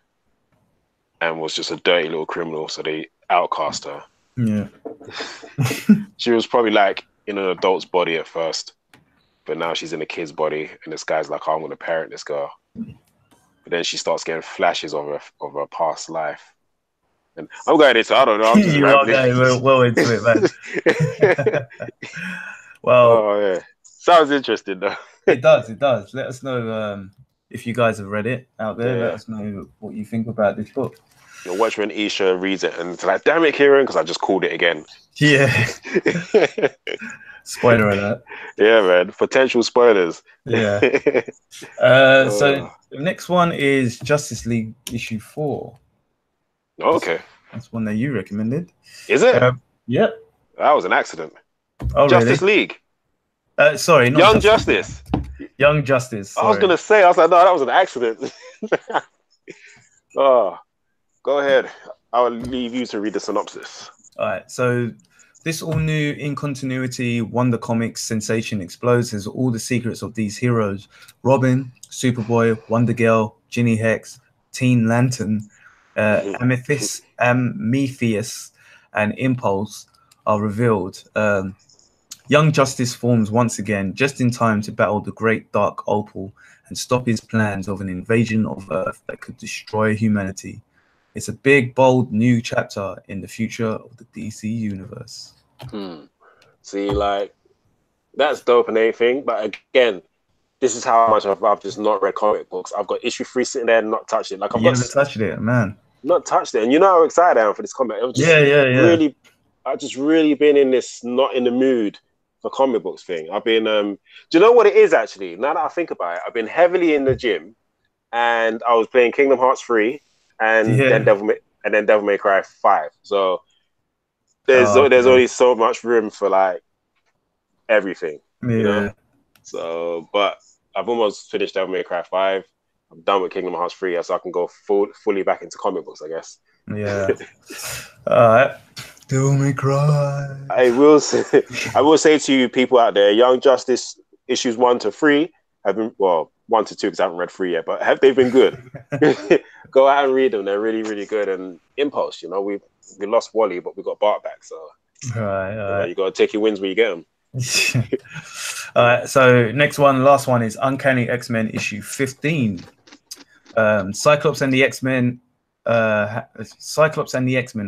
and was just a dirty little criminal, so they outcast her. Yeah. She was probably like in an adult's body at first, but now she's in a kid's body, and this guy's like, oh, I'm going to parent this girl. But then she starts getting flashes of her past life. And I'm going into, I don't know. I'm just you are going well into it, man. Well, Sounds interesting though. It does. Let us know if you guys have read it out there. Yeah. Let us know what you think about this book. You'll watch when Isha reads it and it's like, damn it, Kieran, because I just called it again. Yeah. Spoiler alert. Yeah, man. Potential spoilers. Yeah. So the next one is Justice League issue 4. Okay. That's one that you recommended. Is it? Yep. That was an accident. Oh, Justice really? League. Sorry, not Young Justice. Young Justice. Sorry. I was gonna say, I was like, no, that was an accident. Oh, go ahead. I'll leave you to read the synopsis. All right. So this all-new in-continuity Wonder Comics sensation explodes as all the secrets of these heroes, Robin, Superboy, Wonder Girl, Ginny Hex, Teen Lantern, Amethyst, Amethyst, and Impulse are revealed. Young Justice forms once again, just in time to battle the Great Dark Opal and stop his plans of an invasion of Earth that could destroy humanity. It's a big, bold, new chapter in the future of the DC universe. See, like, that's dope and everything, but again, this is how much I've just not read comic books. I've got issue 3 sitting there and not touched it. Like, You haven't touched it, man. Not touched it. And you know how excited I am for this comic. It was just really, I've just really been in this not in the mood for comic books thing. I've been, do you know what it is actually? Now that I think about it, I've been heavily in the gym and I was playing Kingdom Hearts 3 and then Devil May Cry 5. So there's only so much room for like everything. You know? So, but I've almost finished Devil May Cry 5. I'm done with Kingdom Hearts 3, so I can go fully back into comic books, I guess. Yeah. All right. Devil May Cry. I will say to you people out there, Young Justice issues 1 to 3 have been, well, 1 to 2 because I haven't read 3 yet, but they've been good. Go out and read them. They're really, really good. And Impulse, you know, we lost Wally, but we got Bart back. So all right. You got to take your wins when you get them. All right. So last one is Uncanny X-Men issue 15. Cyclops and the X-Men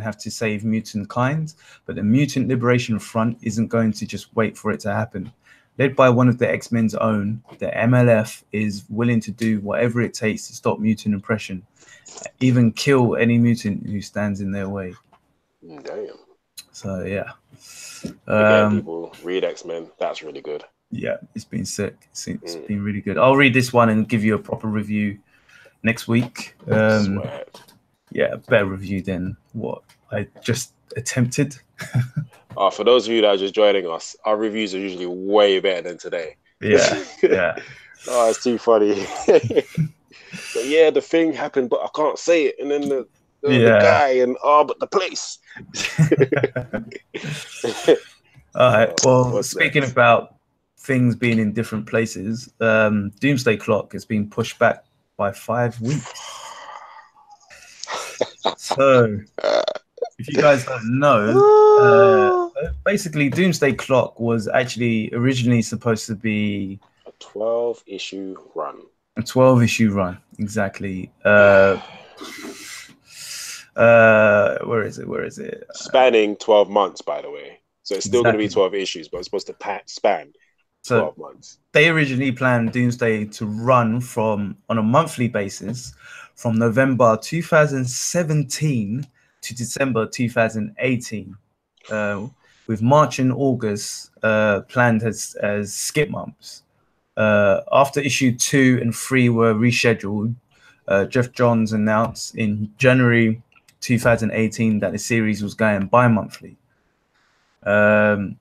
have to save mutant kind, but the Mutant Liberation Front isn't going to just wait for it to happen. Led by one of the X-Men's own, the MLF is willing to do whatever it takes to stop mutant oppression, even kill any mutant who stands in their way. Damn. So yeah. Again, people read X-Men. That's really good. Yeah, it's been sick. It's been really good. I'll read this one and give you a proper review next week. Yeah, better review than what I just attempted. For those of you that are just joining us, our reviews are usually way better than today. Yeah. Oh, it's too funny. But yeah, the thing happened, but I can't say it. And then the guy and but the place. All right. Well, speaking about things being in different places, Doomsday Clock has been pushed back by 5 weeks. So, if you guys don't know, basically Doomsday Clock was actually originally supposed to be a 12-issue run. A 12-issue run, exactly. Where is it? Spanning 12 months, by the way. So it's still going to be 12 issues, but it's supposed to span 12 months. They originally planned Doomsday to run on a monthly basis from November 2017 to December 2018, with March and August planned as skip months. After issue 2 and 3 were rescheduled, Jeff Johns announced in January 2018 that the series was going bi-monthly. So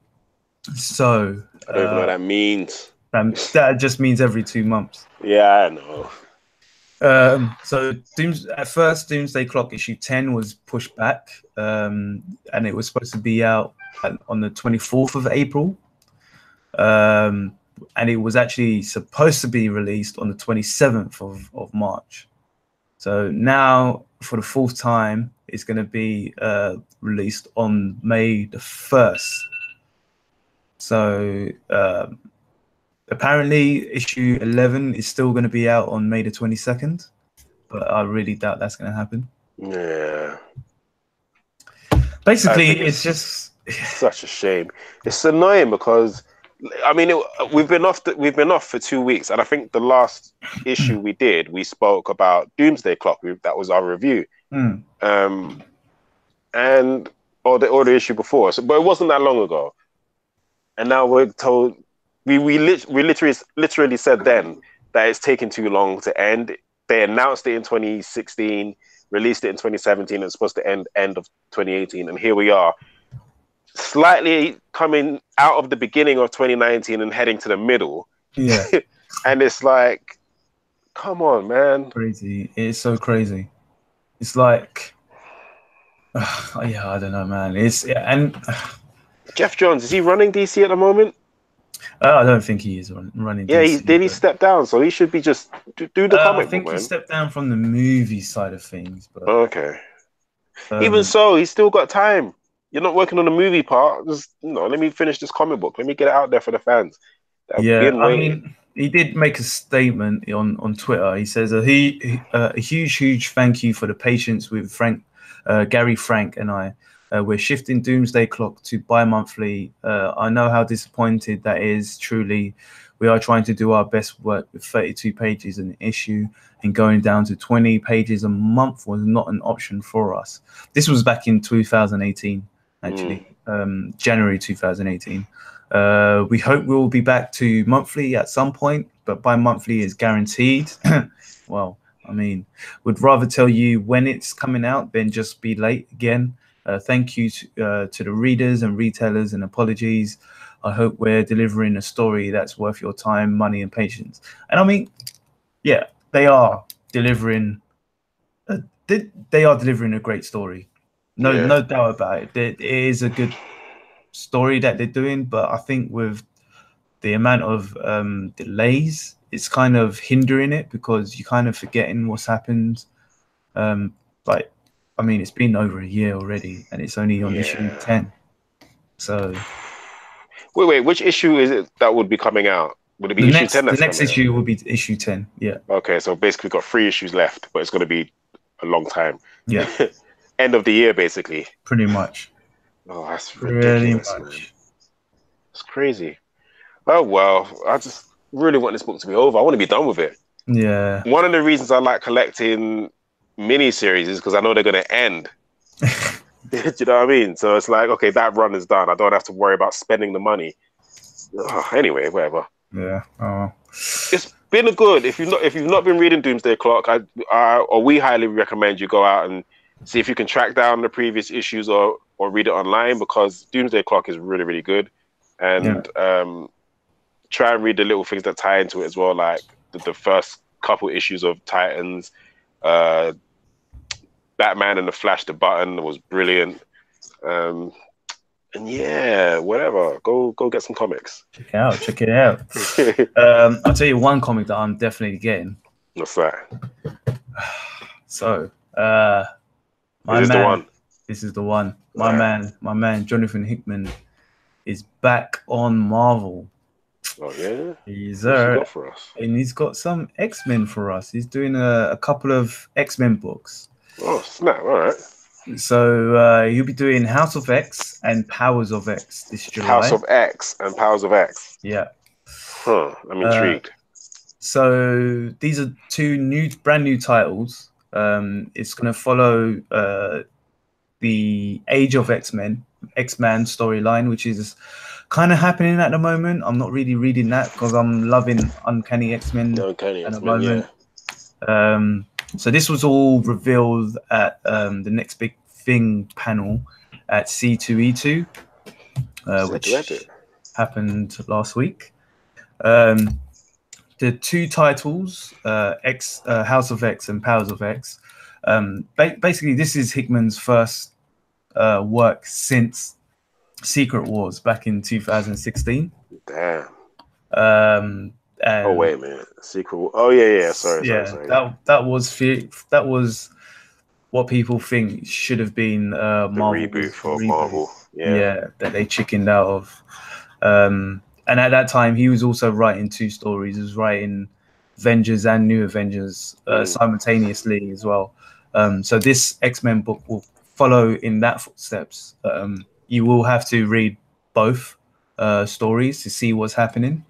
I don't even know what that means. That just means every 2 months. Yeah, I know. So at first, Doomsday Clock issue 10 was pushed back, and it was supposed to be out on the 24th of April. And it was actually supposed to be released on the 27th of March. So now, for the 4th time, it's going to be released on May the 1st. So apparently, issue 11 is still going to be out on May the 22nd, but I really doubt that's going to happen. Yeah. Basically, it's just such a shame. It's annoying because I mean, we've been off for 2 weeks, and I think the last issue we spoke about Doomsday Clock. That was our review, and or the issue before. So, but it wasn't that long ago, and now we're told we literally said then that it's taking too long to end. They announced it in 2016, released it in 2017, and it's supposed to end of 2018, and here we are. Slightly coming out of the beginning of 2019 and heading to the middle. Yeah. And it's like, come on, man. Crazy. It's so crazy. It's like, yeah, I don't know, man. Jeff Johns, is he running DC at the moment? I don't think he is running Yeah, DC. he step down, so he should be just do the comic. I think he stepped down from the movie side of things. But okay. Even so, he's still got time. You're not working on the movie part. Just let me finish this comic book. Let me get it out there for the fans. I mean, he did make a statement on Twitter. He says a huge thank you for the patience with Gary Frank and I. We're shifting Doomsday Clock to bi-monthly. I know how disappointed that is. Truly, we are trying to do our best work with 32 pages an issue, and going down to 20 pages a month was not an option for us. This was back in 2018. Actually, January 2018. We hope we'll be back to monthly at some point, but bi-monthly is guaranteed. Well, I mean, would rather tell you when it's coming out than just be late again. Thank you to the readers and retailers, and apologies. I hope we're delivering a story that's worth your time, money, and patience. And I mean, yeah, they are delivering. They are delivering a great story. No doubt about it. It is a good story that they're doing, but I think with the amount of delays, it's kind of hindering it because you're kind of forgetting what's happened. Like, I mean, it's been over a year already, and it's only on issue 10. So, wait, which issue is it that would be coming out? Would it be issue 10? The next issue will be issue 10. Yeah. Okay, so basically, we've got 3 issues left, but it's going to be a long time. Yeah. End of the year, basically. Pretty much. Oh, that's ridiculous, man. It's crazy. Oh, well, I just really want this book to be over. I want to be done with it. Yeah. One of the reasons I like collecting mini-series is because I know they're going to end. Do you know what I mean? So it's like, okay, that run is done. I don't have to worry about spending the money. Anyway, whatever. Yeah. Oh. It's been a good. If you've not been reading Doomsday Clock, we highly recommend you go out and see if you can track down the previous issues or read it online, because Doomsday Clock is really, really good. And try and read the little things that tie into it as well, like the first couple issues of Titans, Batman and the Flash, the Button was brilliant. And yeah, whatever. Go get some comics. Check it out. I'll tell you one comic that I'm definitely getting. What's that? So, This is the one. My man, Jonathan Hickman is back on Marvel. Oh yeah, he's for us, and he's got some X-Men for us. He's doing a couple of X-Men books. Oh snap! All right. So he'll be doing House of X and Powers of X this July. House of X and Powers of X. Yeah. Huh. I'm intrigued. So these are 2 brand new titles. It's going to follow the Age of X-Men storyline, which is kind of happening at the moment. I'm not really reading that because I'm loving Uncanny X-Men at the moment. Yeah. So this was all revealed at the Next Big Thing panel at C2E2, which happened last week. The 2 titles, House of X and Powers of X. Basically, this is Hickman's first work since Secret Wars back in 2016. Damn. Oh wait a minute, Secret. Oh yeah. Sorry. That was what people think should have been Marvel reboot for Marvel. Yeah, that they chickened out of. And at that time, he was also writing 2 stories. He was writing Avengers and New Avengers simultaneously as well. So this X-Men book will follow in that footsteps. You will have to read both stories to see what's happening,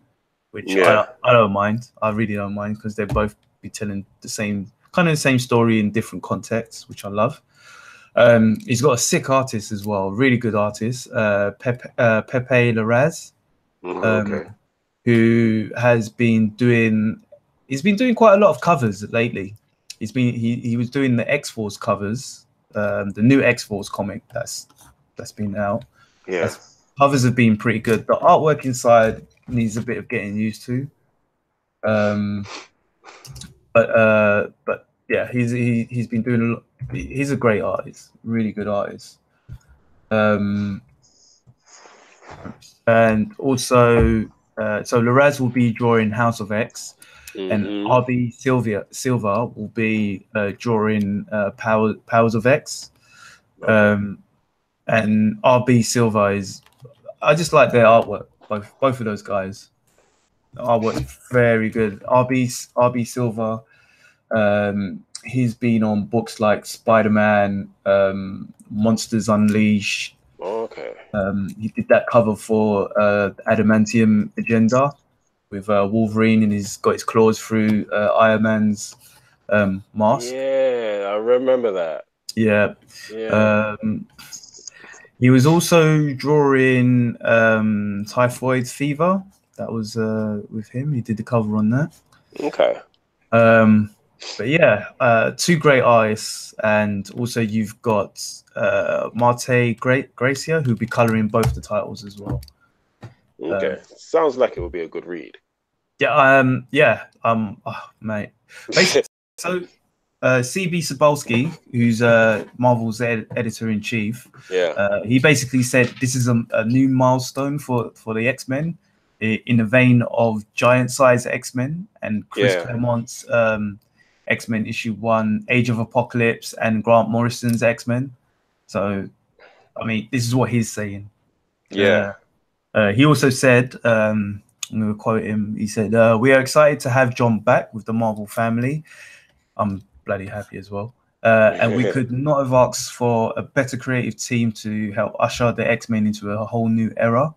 which Yeah. I don't mind. I really don't mind because they both be telling the same story in different contexts, which I love. He's got a sick artist as well, really good artist, Pepe Larraz, Okay. who has been doing. He's been doing quite a lot of covers lately. He was doing the X-Force covers, the new X-Force comic that's been out. Yeah. Covers have been pretty good. The artwork inside needs a bit of getting used to. But yeah, he's been doing a lot. He's a great artist, really good artist. And also, so Larraz will be drawing House of X, and RB Silva will be drawing Powers of X. And RB Silva is, I just like their artwork. Both of those guys, the artwork's very good. RB Silva. He's been on books like Spider-Man, Monsters Unleashed. Okay. He did that cover for Adamantium Agenda with Wolverine, and he's got his claws through Iron Man's mask. Yeah, I remember that. Yeah. Yeah. He was also drawing Typhoid Fever. That was with him. He did the cover on that. Okay. But yeah, two great artists, and also you've got Marte Gracia, who'll be coloring both the titles as well. Okay, sounds like it would be a good read. Yeah, mate. Basically, so CB Cebulski, who's Marvel's editor in chief, he basically said this is a new milestone for the X-Men, in the vein of Giant Size X-Men and Chris Claremont's X-Men issue 1, Age of Apocalypse, and Grant Morrison's X-Men. So, I mean, this is what he's saying. Yeah. He also said, I'm going to quote him. He said, "We are excited to have John back with the Marvel family." I'm bloody happy as well. And we could not have asked for a better creative team to help usher the X-Men into a whole new era.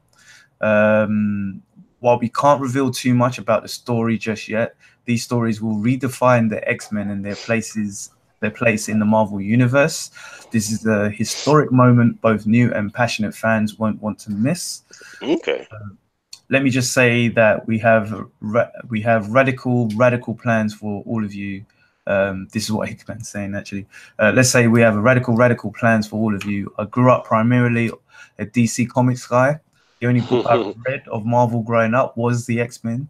While we can't reveal too much about the story just yet, these stories will redefine the X-Men and their place in the Marvel universe. This is a historic moment both new and passionate fans won't want to miss. Okay. Let me just say that we have radical plans for all of you. This is what Hickman's saying, actually. Let's say we have radical plans for all of you. I grew up primarily a DC Comics guy. The only book I read of Marvel growing up was the X-Men.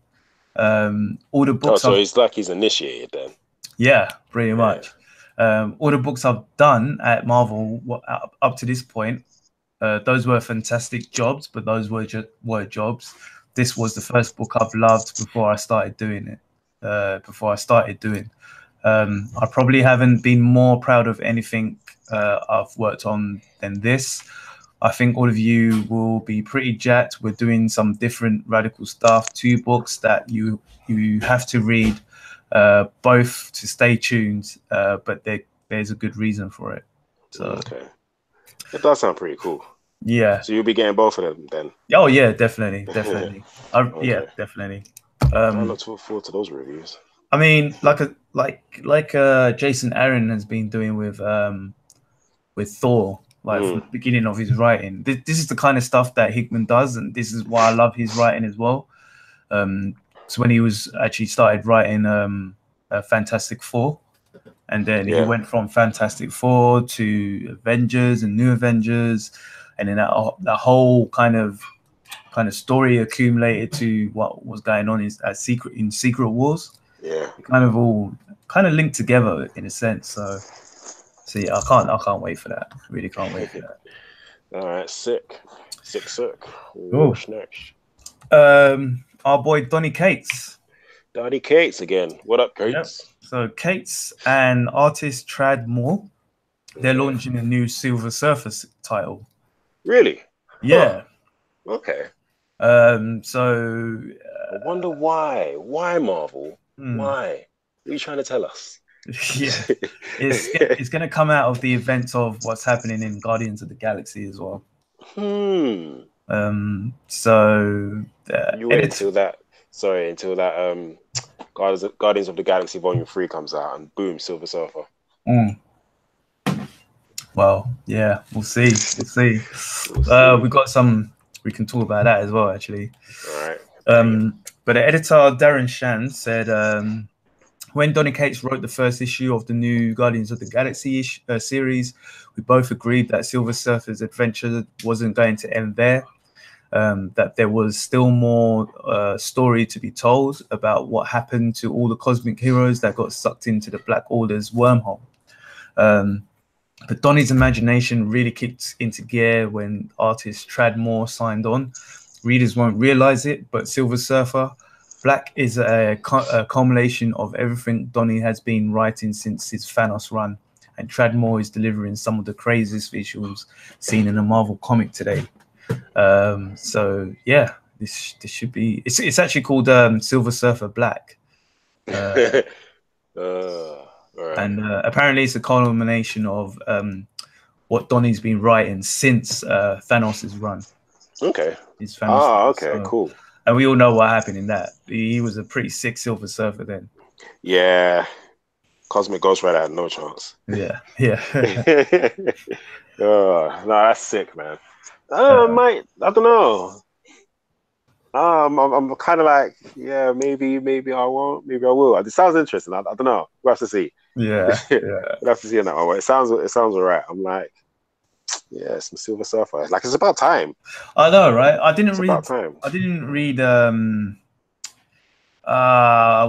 All the books. So it's like he's initiated then. Yeah, pretty much. All the books I've done at Marvel up to this point, those were fantastic jobs, but those were jobs. This was the first book I've loved before I started doing it. I probably haven't been more proud of anything I've worked on than this. I think all of you will be pretty jacked. We're doing some different radical stuff. 2 books that you have to read, both to stay tuned, but there's a good reason for it. So okay, it does sound pretty cool. Yeah. So you'll be getting both of them then? Oh yeah, definitely. Okay. Yeah, definitely. I look forward to those reviews. I mean, like Jason Aaron has been doing with Thor. From the beginning of his writing. This is the kind of stuff that Hickman does, and this is why I love his writing as well. So when he was actually started writing Fantastic Four, and then he went from Fantastic Four to Avengers and New Avengers, and then that whole kind of story accumulated to what was going on in Secret Wars. Yeah, all linked together in a sense. So yeah, I can't wait for that. Really can't wait for that. All right, sick. What's next? Our boy Donny Cates. Donny Cates again. What up, Cates? Yep. So Cates and artist Trad Moore, they're launching a new Silver Surfer title. Really? Yeah. Huh. Okay. So I wonder why. Why Marvel? Why? What are you trying to tell us? Yeah, it's going to come out of the events of what's happening in Guardians of the Galaxy as well. So you wait until that. Sorry, until that Guardians of the Galaxy Volume 3 comes out, and boom, Silver Surfer. Well, yeah, we'll see. We got some. We can talk about that as well, actually. All right. But the editor Darren Shan said when Donny Cates wrote the first issue of the new Guardians of the Galaxy series, we both agreed that Silver Surfer's adventure wasn't going to end there. That there was still more story to be told about what happened to all the cosmic heroes that got sucked into the Black Order's wormhole. But Donny's imagination really kicked into gear when artist Tradmore signed on. Readers won't realize it, but Silver Surfer Black is a culmination of everything Donny has been writing since his Thanos run, and Tradmore is delivering some of the craziest visuals seen in a Marvel comic today. So yeah, this should be. It's actually called Silver Surfer Black. Right. And apparently it's a culmination of what Donny's been writing since Thanos' run. Okay. Okay, cool. And we all know what happened in that. He was a pretty sick Silver Surfer then. Yeah. Cosmic Ghost Rider had no chance. Yeah. No, that's sick, man. I don't know. I'm kind of like, yeah, maybe I won't, maybe I will. It sounds interesting. I don't know. We'll have to see. Yeah. We'll have to see on that one. It sounds all right. I'm like, yeah, some Silver Surfer. Like, it's about time. I know, right? I didn't read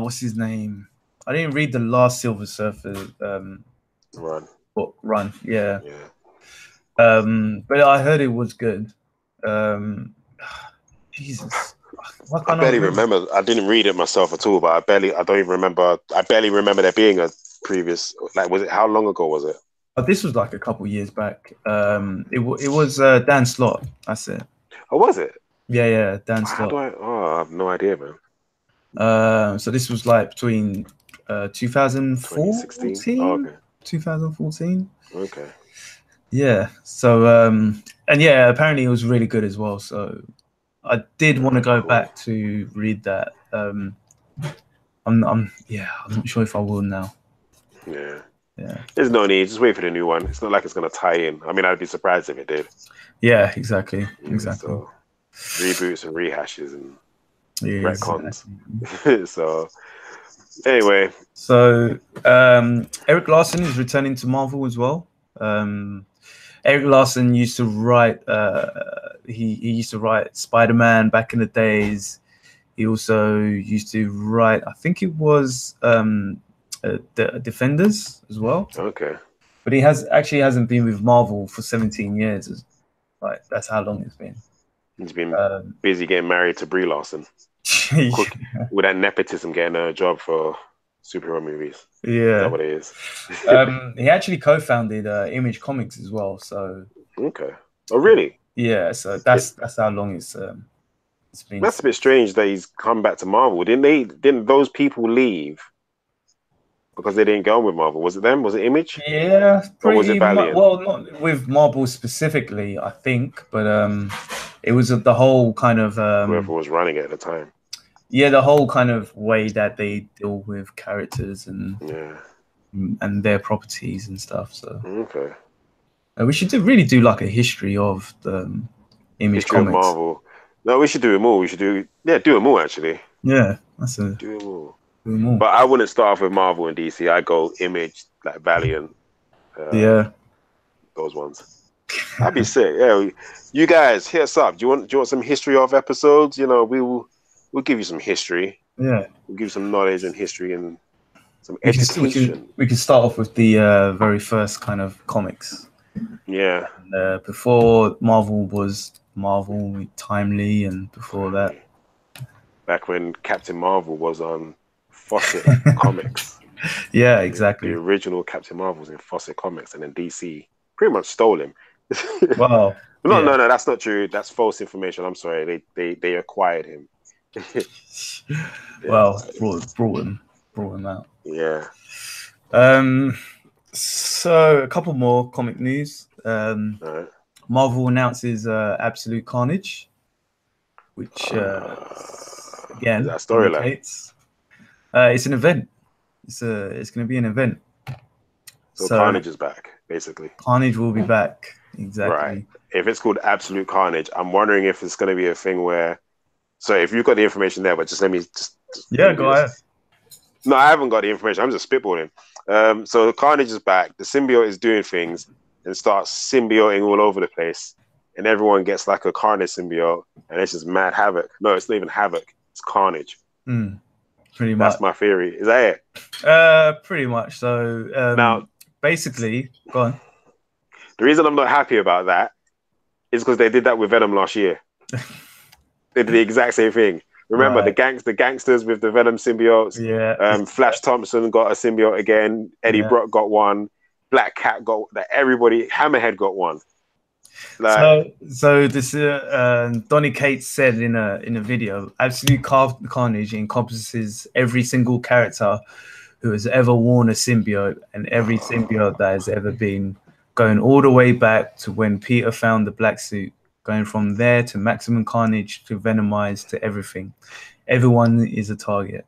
what's his name? I didn't read the last Silver Surfer run. Yeah. But I heard it was good. Jesus. I barely remember. I didn't read it myself at all, but I don't even remember. I barely remember there being a previous. Like, was it? How long ago was it? This was like a couple years back. It was Dan Slott. That's it. Oh, was it? Yeah, Dan Slott. I have no idea, man. So this was like between 2014, 2014. Okay. Yeah. So and yeah, apparently it was really good as well. So I did want to go back to read that. I'm not sure if I will now. Yeah. There's no need. Just wait for the new one. It's not like it's gonna tie in. I mean, I'd be surprised if it did. Yeah, exactly. So, reboots and rehashes and retcons. Exactly. So anyway. So Erik Larsen is returning to Marvel as well. Erik Larsen used to write. He used to write Spider-Man back in the days. He also used to write. I think it was the Defenders as well. Okay. But he hasn't been with Marvel for 17 years. Like, that's how long it's been. He's been busy getting married to Brie Larson. With that nepotism, getting a job for superhero movies. Yeah. That's what it is. He actually co-founded Image Comics as well. So. Okay. Oh, really? Yeah. So that's how long it's been. That's a bit strange that he's come back to Marvel. Didn't those people leave because they didn't go on with Marvel? Was it them? Was it Image? Yeah. Or was it Valiant? Well, not with Marvel specifically, I think, but it was the whole kind of whoever was running it at the time. Yeah, the whole kind of way that they deal with characters and their properties and stuff. So okay, we should really do like a history of the Image Comics. Of Marvel. No, we should do them all. We should do them all actually. Yeah, do them all. But I wouldn't start off with Marvel and DC. I go Image, like Valiant. Those ones. That'd be sick. Yeah, you guys, hit us up. Do you want some history of episodes? You know, we'll give you some history. Yeah, we'll give you some knowledge and history and some education. We can start off with the very first kind of comics. Yeah. And, before Marvel was Marvel, Timely, and before that. Back when Captain Marvel was on Fawcett Comics. Yeah, exactly. The original Captain Marvel was in Fawcett Comics, and then DC pretty much stole him. Wow. No, that's not true. That's false information. I'm sorry. They acquired him. Well, brought him out. Yeah. So a couple more comic news. Right. Marvel announces Absolute Carnage, which again is that a storyline? indicates it's an event. It's going to be an event. So Carnage is back, basically. Carnage will be back. Exactly. Right. If it's called Absolute Carnage, I'm wondering if it's going to be a thing where. So if you've got the information there, but just let me just yeah, go ahead. No, I haven't got the information. I'm just spitballing. So the Carnage is back. The symbiote is doing things and starts symbioting all over the place, and everyone gets like a Carnage symbiote, and it's just mad havoc. No, it's not even havoc. It's Carnage. Pretty much. That's my theory. Is that it? Pretty much. So now, basically, go on. The reason I'm not happy about that is because they did that with Venom last year. They did the exact same thing. Remember the gangsters with the Venom symbiotes. Yeah. Flash Thompson got a symbiote again. Eddie Brock got one. Black Cat got that. Everybody, Hammerhead got one. Like, so this Donny Cates said in a video, Absolute Carnage encompasses every single character who has ever worn a symbiote and every symbiote that has ever been, going all the way back to when Peter found the black suit, going from there to Maximum Carnage to Venomized to everything. Everyone is a target.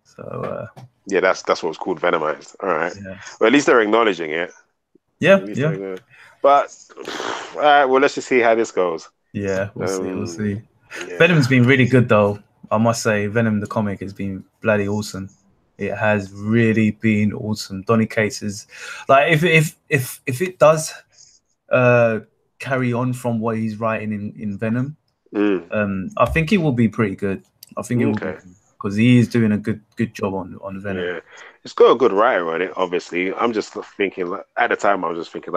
So yeah, that's what's called Venomized. All right. Yeah. Well, at least they're acknowledging it. Yeah. But all right, well, let's just see how this goes. Yeah, we'll see. Yeah. Venom's been really good though. I must say, Venom the comic has been bloody awesome. It has really been awesome. Donny Cates is like, if it does carry on from what he's writing in Venom, I think it will be pretty good. I think it will be, because he is doing a good job on Venom. Yeah, it's got a good writer on it. Obviously, I'm just thinking at the time I was just thinking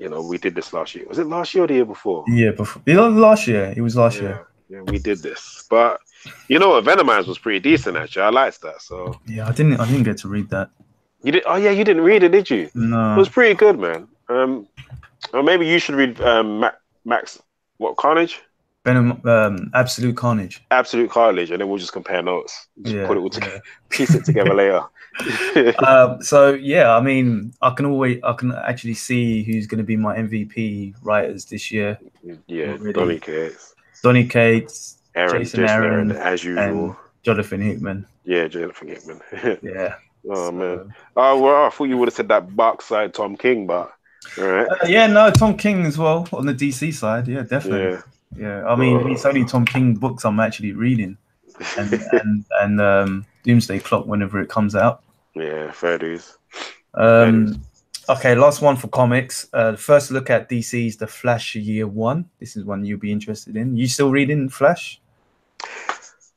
we did this last year. Was it last year or the year before? Yeah, before. Last year. It was last year. Yeah, we did this. But you know what? Venomized was pretty decent actually. I liked that. So yeah, I didn't get to read that. You did? Oh yeah, you didn't read it, did you? No. It was pretty good, man. Or maybe you should read Max. What, Carnage? Venom, Absolute Carnage. Absolute Carnage, and then we'll just compare notes. Just put it all together, piece it together later. So yeah, I mean, I can actually see who's going to be my MVP writers this year. Yeah, Donny Cates, Jason Aaron, as usual, and Jonathan Hickman. Yeah, Jonathan Hickman. Yeah. Oh man. Oh well, I thought you would have said that Buck side Tom King, but all right. Yeah, no, Tom King as well on the DC side. Yeah, definitely. Yeah. I mean, it's only Tom King books I'm actually reading, and Doomsday Clock whenever it comes out. Yeah, fair dues. Okay, last one for comics. First look at DC's The Flash Year One. This is one you'll be interested in. You still reading Flash?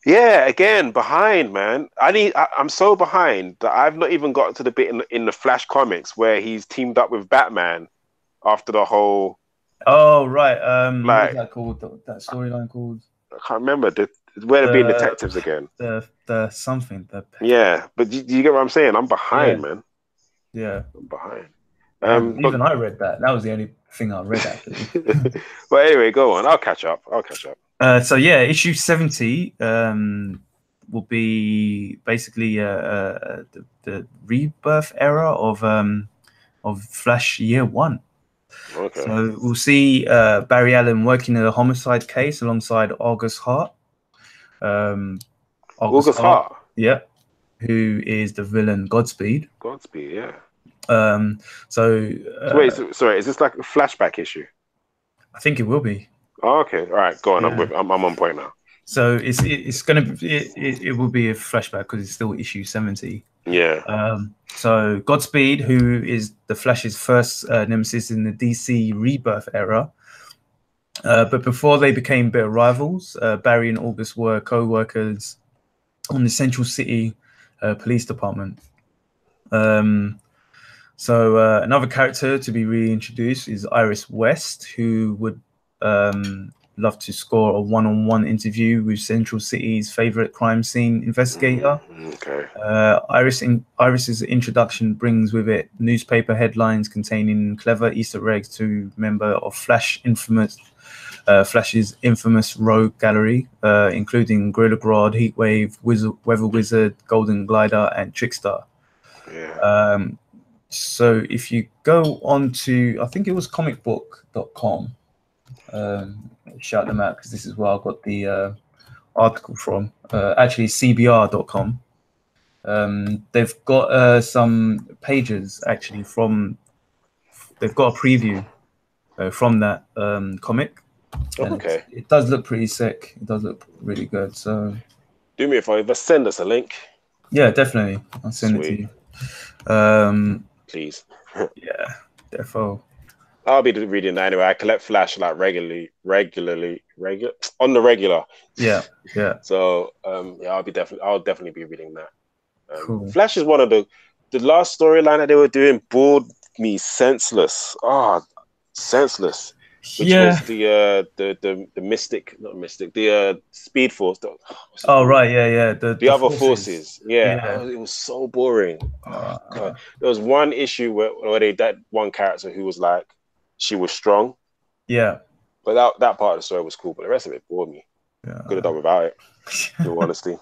Yeah, again, behind, man. I'm so behind that I've not even got to the bit in the Flash comics where he's teamed up with Batman after the whole. Oh right. What was that called? That storyline called? I can't remember. Where they're being detectives again. The something. Yeah, but do you get what I'm saying? I'm behind, man. Yeah, I'm behind. Even I read that. That was the only thing I read actually. But anyway, go on. I'll catch up. So yeah, issue 70 will be basically the rebirth era of Flash Year One. Okay. So we'll see Barry Allen working in a homicide case alongside August Hart. August Hart. Yeah, who is the villain Godspeed. Yeah. Wait, sorry. Is this like a flashback issue? I think it will be. Oh, okay. All right. Go on. Yeah. I'm on point now. So it's gonna be it will be a flashback because it's still issue 70. Yeah. So Godspeed, who is the Flash's first nemesis in the DC Rebirth era, but before they became bitter rivals, Barry and August were co-workers on the Central City Police Department. So another character to be reintroduced is Iris West, who would love to score a one-on-one interview with Central City's favorite crime scene investigator. Okay. Iris's introduction brings with it newspaper headlines containing clever Easter eggs to member of Flash's infamous rogue gallery, including Gorilla Grodd, Heatwave, Weather Wizard, Golden Glider, and Trickstar. Yeah. So if you go on to, I think it was comicbook.com, shout them out because this is where I got the article from. Actually, cbr.com. They've got some pages actually from. They've got a preview from that comic. Okay. It does look pretty sick. It does look really good. So do me a favor, send us a link. Yeah, definitely. I'll send it to you. Please. Yeah, defo. I'll be reading that anyway. I collect Flash like regular on the regular. Yeah. So I'll definitely be reading that. Cool. Flash is one of the last storyline that they were doing bored me senseless. Senseless. Which was the Mystic, not Mystic, the Speed Force. Right, yeah. The other forces. Yeah. It was so boring. God. There was one issue where they that one character who was like, she was strong. Yeah. But that part of the story was cool, but the rest of it bored me. Yeah. Could have done without it, in all honesty.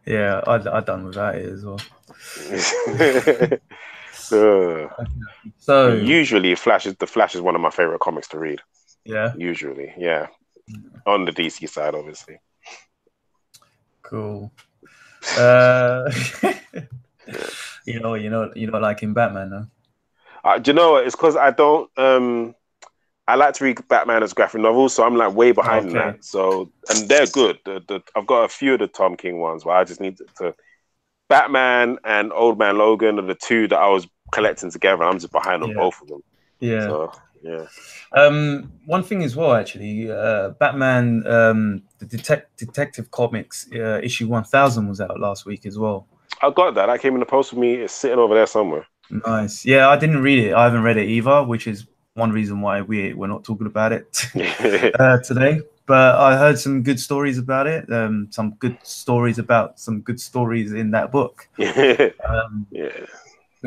Yeah, I'd done without it as well. So usually the Flash is one of my favorite comics to read. Yeah. Usually, yeah. On the DC side, obviously. Cool. You know, like in Batman, though. Do you know what? It's because I don't. I like to read Batman as graphic novels, so I'm like way behind that. So, and they're good. I've got a few of the Tom King ones, but I just need to. Batman and Old Man Logan are the two that I was collecting together. I'm just behind on both of them. Yeah. So, yeah. One thing as well, actually, Batman, the Detective Comics issue 1000 was out last week as well. I got that. That came in the post with me. It's sitting over there somewhere. Nice. Yeah, I didn't read it. I haven't read it either, which is one reason why we're not talking about it today. But I heard some good stories about it. Some good stories about some good stories in that book. But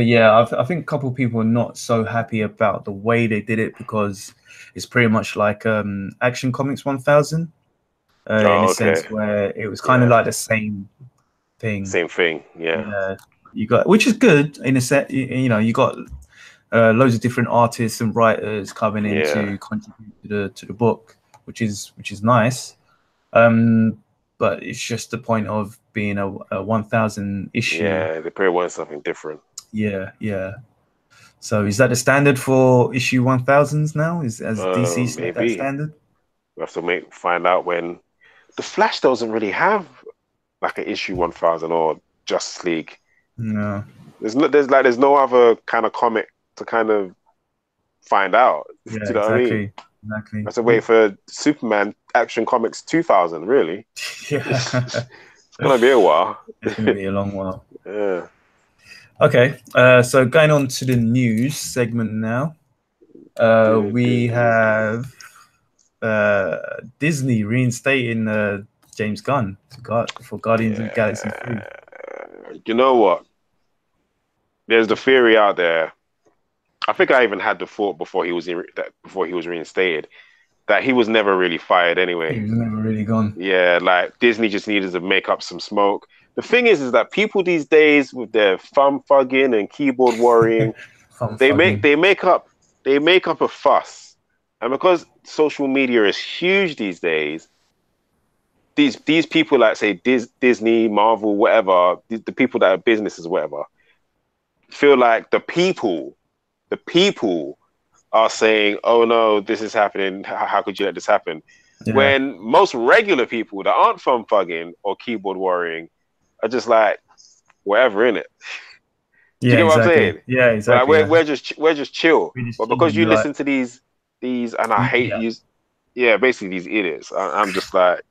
yeah, I think a couple of people are not so happy about the way they did it because it's pretty much like Action Comics 1000 in a sense where it was kind of like the same thing. Same thing, yeah. You got, which is good in a set. You got loads of different artists and writers coming in to contribute to the book, which is nice. But it's just the point of being a 1000 issue. Yeah, they probably want something different. Yeah. So is that the standard for issue 1000s now? As DC set that standard? We have to find out when. The Flash doesn't really have like an issue 1000 or Justice League. No. There's no other kind of comic to kind of find out. Yeah, Do you know what I mean? Exactly. That's a wait for Superman Action Comics 2000, really. Yeah. It's gonna be a while. It's gonna be a long while. Yeah. Okay, so going on to the news segment now. We have Disney reinstating James Gunn for Guardians of the Galaxy 3. You know what? There's the theory out there. I think I even had the thought before he was reinstated that he was never really fired anyway. He was never really gone. Yeah, like Disney just needed to make up some smoke. The thing is that people these days with their thumb fugging and keyboard worrying, they make up a fuss, and because social media is huge these days, these people like say Disney, Marvel, whatever, the people that are businesses, whatever, feel like the people are saying, "Oh no, this is happening. How could you let this happen?" Yeah. When most regular people that aren't thumb fugging or keyboard worrying are just like, whatever, in it. Do you get what I'm saying? Yeah, exactly. Like we're just chill. But because you listen to these, and I hate these, basically these idiots. I'm just like,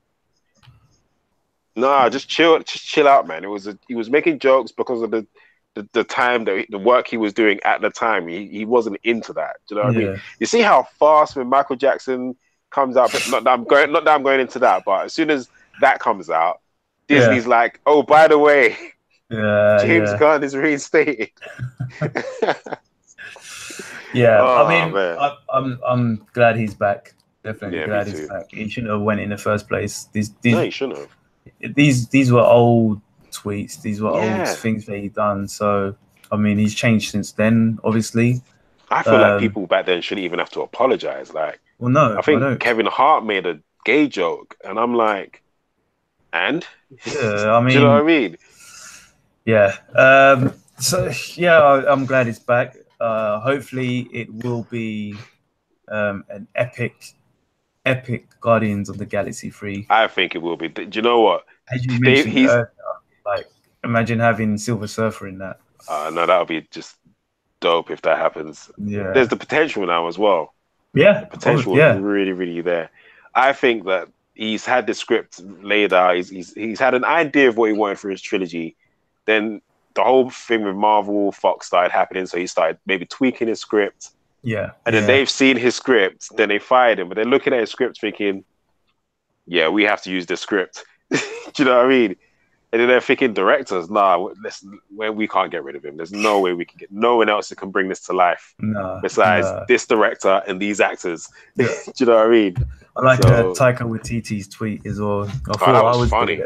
nah, just chill out, man. He was making jokes because of the time that the work he was doing at the time. He wasn't into that. Do you know what I mean? You see how fast when Michael Jackson comes out. Not that I'm going into that, but as soon as that comes out, Disney's like, oh, by the way, James Gunn is reinstated. I'm glad he's back. Definitely glad he's back. He shouldn't have went in the first place. No, he shouldn't have. These were old tweets. These were old things that he done. So I mean, he's changed since then, obviously. I feel like people back then shouldn't even have to apologize. Like, well, no, I think don't. Kevin Hart made a gay joke, and I'm like, and Yeah, I mean, do you know what I mean? Yeah. So yeah, I'm glad it's back. Hopefully, it will be an epic Guardians of the Galaxy 3. I think it will be. Do you know what? As you mentioned earlier, like imagine having Silver Surfer in that. No, that would be just dope if that happens. Yeah. There's the potential now as well. Yeah. The potential is really, really there. I think that he's had the script laid out. He's had an idea of what he wanted for his trilogy. Then the whole thing with Marvel, Fox started happening, so he started maybe tweaking his script. Yeah. And then they've seen his script, then they fired him. But they're looking at his script thinking, yeah, we have to use this script. Do you know what I mean? And then they're thinking directors, we can't get rid of him. There's no way we can get no one else that can bring this to life besides this director and these actors. Yeah. Do you know what I mean? I like Taika Waititi's tweet as well. I thought that was funny.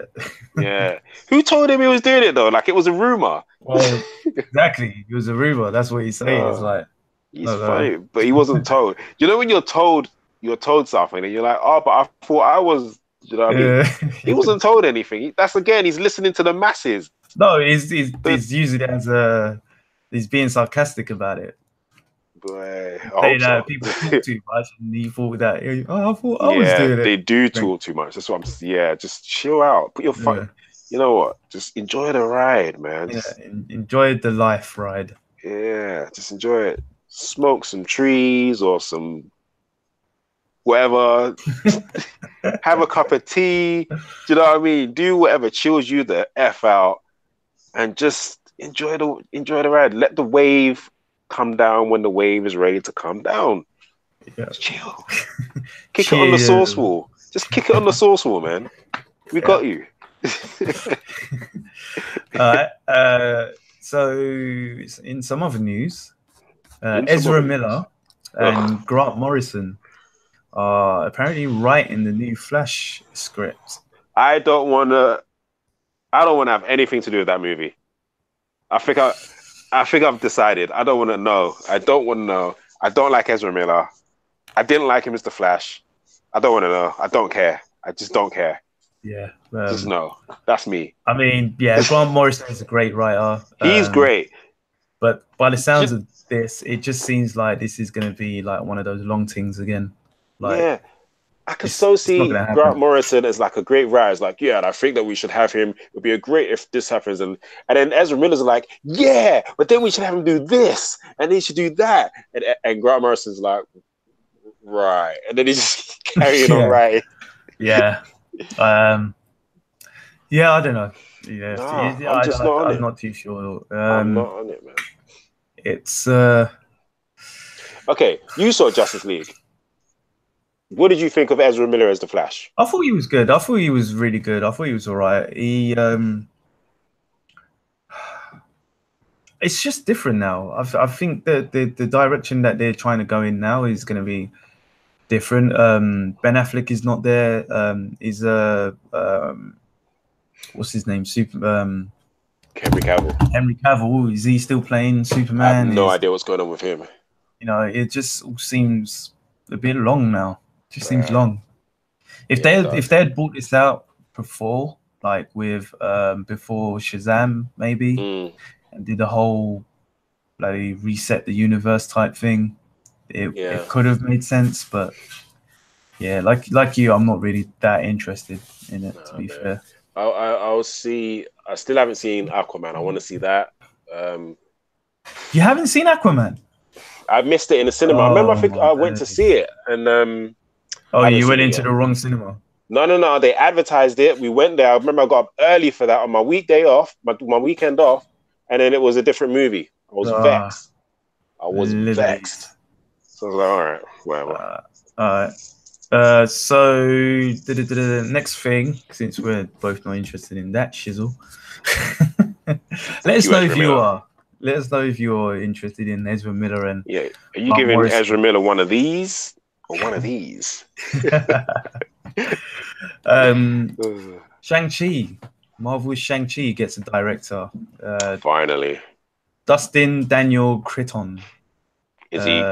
Yeah. Who told him he was doing it though? Like it was a rumor. Well, exactly. It was a rumor. That's what he's saying. It's like he's funny, but he wasn't told. You know when you're told something and you're like, oh, but I thought I was. You know what I mean? He wasn't told anything. He's listening to the masses. No, he's using it as he's being sarcastic about it. Boy, people talk too much, and he thought that. I thought I was doing it. They do talk too much. That's what I'm. Yeah, just chill out. Put your phone. You know what? Just enjoy the ride, man. Enjoy the life ride. Yeah, just enjoy it. Smoke some trees or some whatever. Have a cup of tea. Do you know what I mean? Do whatever chills you the F out, and just enjoy the ride. Let the wave come down when the wave is ready to come down. Yeah. Just chill. Kick it on the source wall. Just kick it on the source wall, man. We got you. All right. So in some other news, Ezra Miller and Grant Morrison are apparently writing the new Flash script. I don't want to have anything to do with that movie. I think I've decided. I don't want to know. I don't like Ezra Miller. I didn't like him as the Flash. I don't want to know. I don't care. I just don't care. Yeah. Just no. That's me. I mean, yeah, Grant Morrison is a great writer. He's great. But by the sounds of this, it just seems like this is going to be like one of those long things again. Like, yeah. I can so see Grant Morrison as like a great writer. It's like, yeah, and I think that we should have him. It would be a great if this happens. And then Ezra Miller's like, yeah, but then we should have him do this, and he should do that. And Grant Morrison's like, right. And then he's just carrying on right. Yeah. Yeah, I don't know. Yeah, no, I'm not too sure. I'm not on it, man. It's okay. You saw Justice League. What did you think of Ezra Miller as the Flash? I thought he was good. I thought he was really good. I thought he was all right. It's just different now. I think that the direction that they're trying to go in now is going to be different. Ben Affleck is not there. What's his name? Henry Cavill. Henry Cavill. Is he still playing Superman? I have no idea what's going on with him. You know, it just all seems a bit long now. Just seems long. If they had brought this out before, like with before Shazam, maybe, and did a whole like reset the universe type thing, it could have made sense. But yeah, like you, I'm not really that interested in it. To be fair, I'll see. I still haven't seen Aquaman. I want to see that. You haven't seen Aquaman? I missed it in the cinema. I remember. I think I went to see it, and you went into the wrong cinema. No. They advertised it. We went there. I remember I got up early for that on my weekday off, my weekend off, and then it was a different movie. I was vexed. Vexed. So I was like, all right, whatever. All right. So the next thing, since we're both not interested in that shizzle, let us know if you are. Let us know if you're interested in Ezra Miller and are you giving Morrison. Ezra Miller one of these or one of these? Shang-Chi, Marvel's Shang-Chi gets a director. Finally. Destin Daniel Cretton. Is he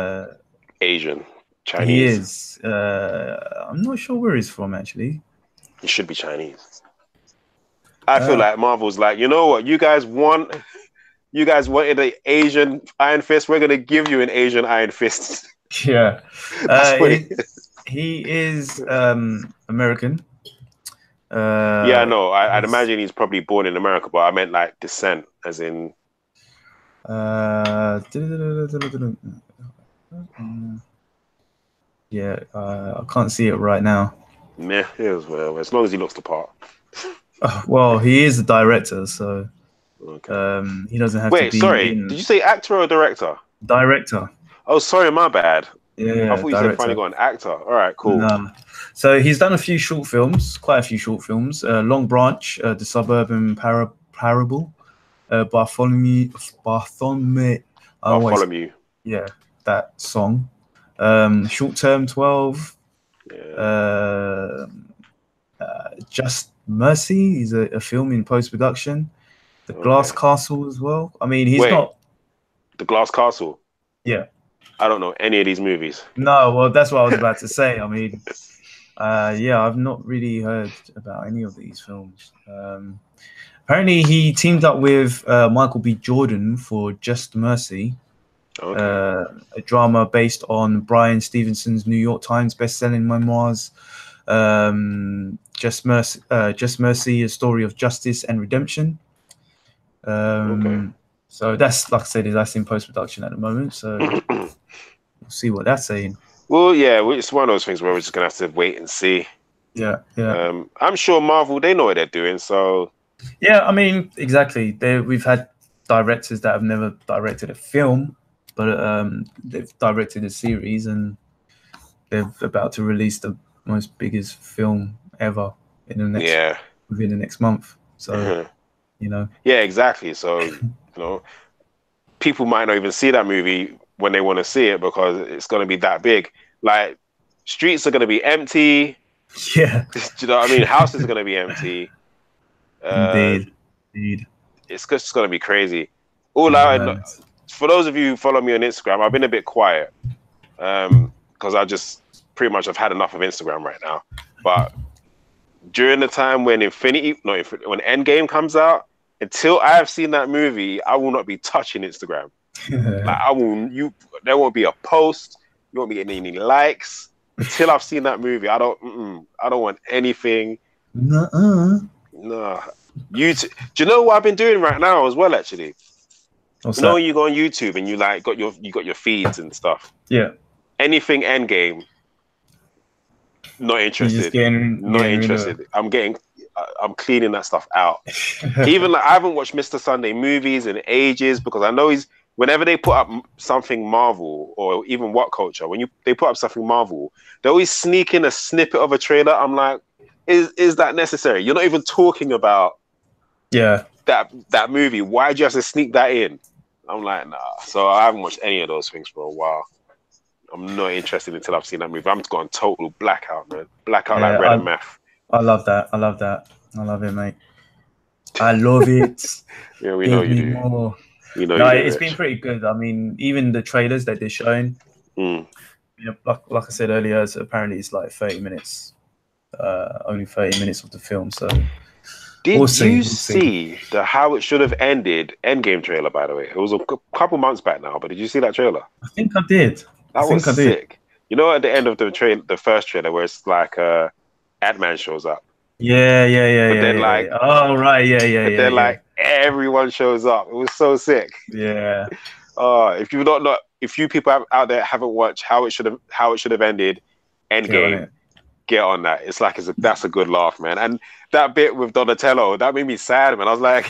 Asian, Chinese? He is. I'm not sure where he's from actually. He should be Chinese. I feel like Marvel's like, you know what, you guys wanted an Asian Iron Fist. We're gonna give you an Asian Iron Fist. Yeah, he is American. Yeah, I know. I'd imagine he's probably born in America, but I meant like descent, as in. Yeah, I can't see it right now. Meh, well, as long as he looks the part. Well, he is the director, so okay. He doesn't have to be. Wait, sorry. Did you say actor or director? Director. Oh, sorry, my bad. Yeah, I thought you said finally got an actor. All right, cool. No. So he's done a few short films, quite a few short films. Long Branch, The Suburban Parable, Bartholomew. Yeah, that song. Short Term 12. Yeah. Just Mercy is a film in post-production. The Glass Castle as well. I mean, he's not... The Glass Castle? Yeah. I don't know any of these movies. No, well, that's what I was about to say. I mean, yeah, I've not really heard about any of these films. Apparently, he teamed up with Michael B. Jordan for Just Mercy, a drama based on Brian Stevenson's New York Times best-selling memoirs, Just Mercy, a story of justice and redemption. So that's, like I said, that's in post-production at the moment. So we'll see what that's saying. Well, yeah, it's one of those things where we're just gonna have to wait and see. Yeah. I'm sure Marvel, they know what they're doing. So yeah, I mean, exactly. We've had directors that have never directed a film, but they've directed a series, and they're about to release the most biggest film ever in the next within the next month. So you know. Yeah, exactly. So you know, people might not even see that movie when they want to see it because it's going to be that big. Like, streets are going to be empty. Yeah. Do you know what I mean? Houses are going to be empty. Indeed. It's just going to be crazy. For those of you who follow me on Instagram, I've been a bit quiet because I've had enough of Instagram right now. But during the time when when Endgame comes out, until I have seen that movie, I will not be touching Instagram. Like there won't be a post. You won't be getting any likes until I've seen that movie. I don't want anything. No. Do you know what I've been doing right now as well? Actually, what's when you go on YouTube and you got your feeds and stuff. Yeah. Anything Endgame. Not interested. Not interested. I'm cleaning that stuff out. Even like I haven't watched Mr. Sunday movies in ages because I know whenever they put up something Marvel or even What Culture, they put up something Marvel, they always sneak in a snippet of a trailer. I'm like, is that necessary? You're not even talking about that movie. Why'd you have to sneak that in? I'm like, nah. So I haven't watched any of those things for a while. I'm not interested until I've seen that movie. I'm going total blackout, man. Blackout like red and meth. I love that. I love it, mate. I love it. Yeah, we know you do. More. We know it's been pretty good. I mean, even the trailers that they're showing, you know, like I said earlier, so apparently it's like 30 minutes, only 30 minutes of the film. So did you see the How It Should Have Ended Endgame trailer, by the way? It was a couple months back now, but did you see that trailer? I think I did. That was sick. You know, at the end of the first trailer, where it's like Ant-Man shows up. Yeah. Then oh right, yeah. Then like everyone shows up. It was so sick. Yeah. If you people out there haven't watched How It Should Have Ended Endgame, get on that. It's like that's a good laugh, man. And that bit with Donatello, that made me sad, man. I was like,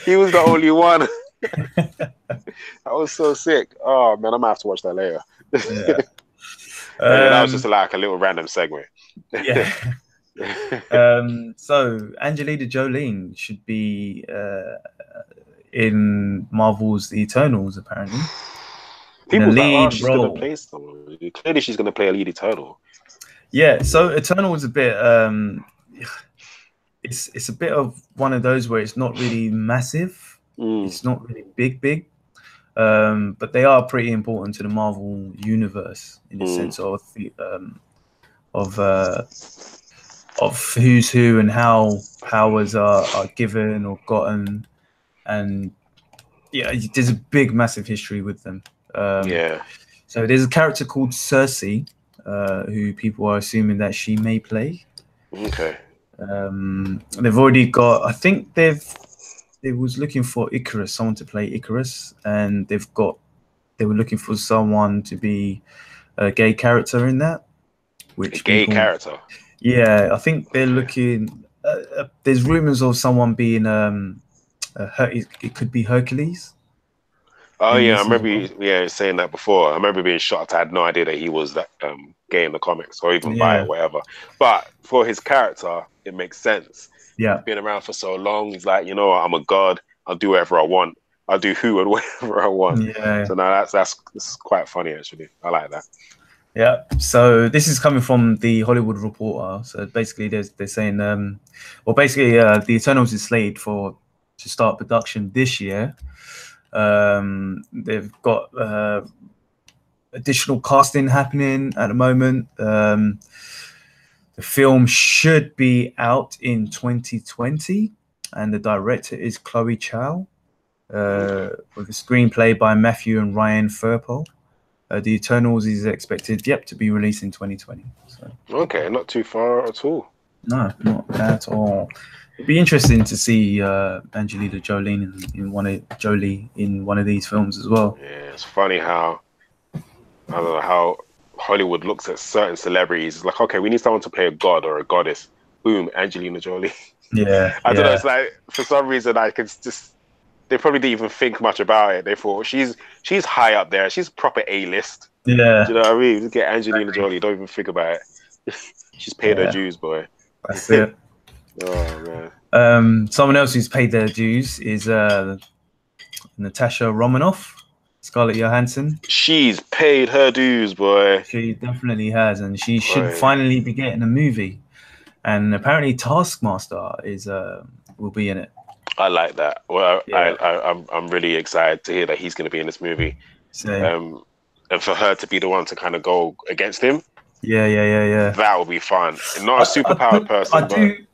he was the only one. That was so sick. Oh man, I'm gonna have to watch that later. Yeah. That was just like a little random segment. Yeah. So Angelina Jolie should be in Marvel's The Eternals, apparently. People lead she's role. Gonna play someone. Clearly, she's gonna play a lead Eternal. Yeah. So Eternal is a bit. It's a bit of one of those where it's not really massive. It's not really big. But they are pretty important to the Marvel universe in the sense of who's who and how powers are given or gotten, and yeah, there's a big, massive history with them. So there's a character called Cersei, who people are assuming that she may play. Okay. They've already got. I think they was looking for Icarus, someone to play Icarus, and they were looking for someone to be a gay character in that. Which a gay character? Yeah, I think they're looking. There's rumors of someone being it could be Hercules. Oh yeah, I remember saying that before. I remember being shocked. I had no idea that he was that gay in the comics or even bi or whatever. But for his character, it makes sense. Yeah, he's been around for so long. He's like, you know what? I'm a god. I'll do whatever I want. I'll do who and whatever I want. Yeah. So now that's quite funny actually. I like that. Yeah. So this is coming from the Hollywood Reporter. So basically, they're saying, the Eternals is slated to start production this year. They've got additional casting happening at the moment. The film should be out in 2020, and the director is Chloe Chow, with a screenplay by Matthew and Ryan Firpo. The Eternals is expected, to be released in 2020. So. Okay, not too far at all. No, not at all. It'd be interesting to see Angelina Jolie in one of these films as well. Yeah, it's funny how I don't know how Hollywood looks at certain celebrities. It's like, okay, we need someone to play a god or a goddess. Boom, Angelina Jolie. Yeah, I don't know. It's like for some reason I could just. They probably didn't even think much about it. They thought she's high up there. She's proper A-list. Yeah. Do you know what I mean? Just get Angelina Jolie. Don't even think about it. She's paid her dues, boy. That's it. Oh man. Someone else who's paid their dues is Natasha Romanoff, Scarlett Johansson. She's paid her dues, boy. She definitely has, and she should finally be getting a movie. And apparently, Taskmaster will be in it. I like that. Well, I'm really excited to hear that he's going to be in this movie. Same. And for her to be the one to kind of go against him. Yeah. That would be fun. Not a superpowered person.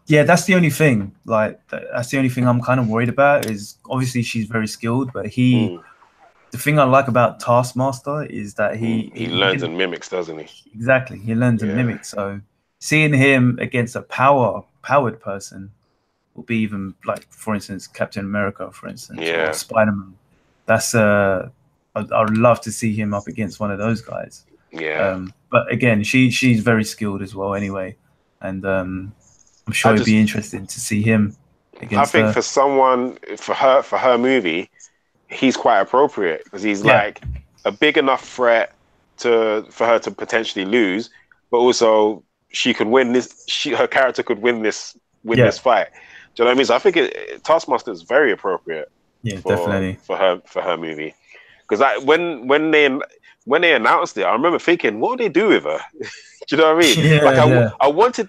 That's the only thing. Like, that's the only thing I'm kind of worried about. Is obviously she's very skilled, but the thing I like about Taskmaster is that he learns and mimics, doesn't he? Exactly, he learns and mimics. So seeing him against a powered person will be even, like, for instance, Captain America, for instance, or Spider-Man. That's I'd love to see him up against one of those guys. Yeah. But again, she's very skilled as well, anyway, and I'm sure it'd be interesting to see him against. I think for her movie, he's quite appropriate because he's like a big enough threat for her to potentially lose, but also she could win this. Her character could win this fight. Do you know what I mean? So I think Taskmaster is very appropriate. Yeah, definitely for her movie. Because when they announced it, I remember thinking, what do they do with her? Do you know what I mean? I wanted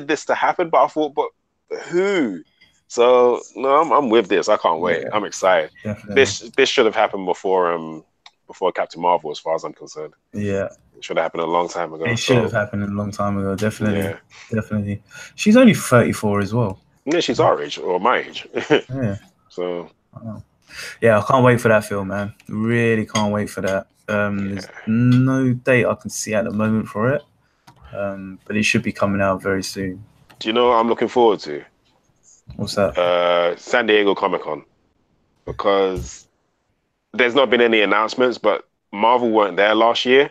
this to happen, but I thought, but who? So no, I'm with this. I can't wait. I'm excited. Definitely. This should have happened before Captain Marvel, as far as I'm concerned. Yeah. It should have happened a long time ago. It should have happened a long time ago, definitely. Yeah. Definitely. She's only 34 as well. Yeah, she's our age or my age. Yeah. So yeah, I can't wait for that film, man. Really can't wait for that. There's no date I can see at the moment for it. But it should be coming out very soon. Do you know what I'm looking forward to? What's that? San Diego Comic-Con. Because there's not been any announcements, but Marvel weren't there last year.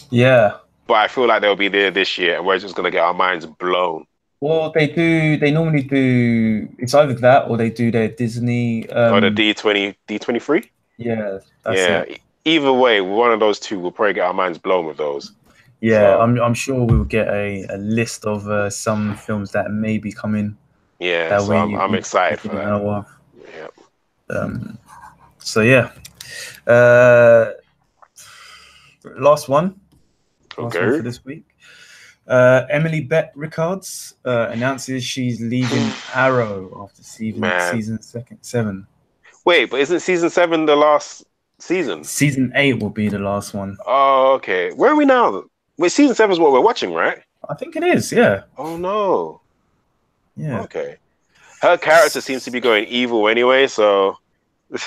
Yeah. But I feel like they'll be there this year, and we're just going to get our minds blown. Well, they normally do, it's either that or they do their Disney... or the D23? Yeah, that's it. Either way, one of those two will probably get our minds blown with those. Yeah, so, I'm sure we'll get a list of some films that may be coming. Yeah, so I'm excited for that. Yep. So yeah. Last one for this week. Emily Bett Rickards announces she's leaving Arrow after season 7. Wait, but isn't season 7 the last season? Season 8 will be the last one. Oh, okay. Where are we now? Wait, season 7 is what we're watching, right? I think it is, yeah. Oh, no. Yeah. Okay. Her character seems to be going evil anyway, so if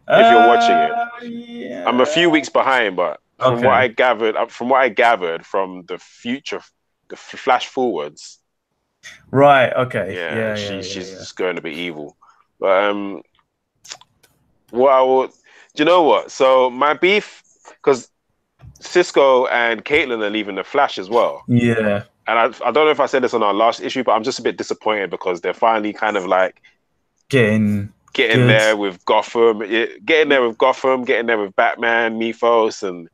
you're watching it. Yeah. I'm a few weeks behind, but from what I gathered from the future, the flash forwards. Right, okay. Yeah, she's going to be evil. But what I will, do you know what? So my beef, because Cisco and Caitlin are leaving the Flash as well. Yeah. And I don't know if I said this on our last issue, but I'm just a bit disappointed because they're finally kind of like getting there with Gotham, getting there with Batman, Mythos, and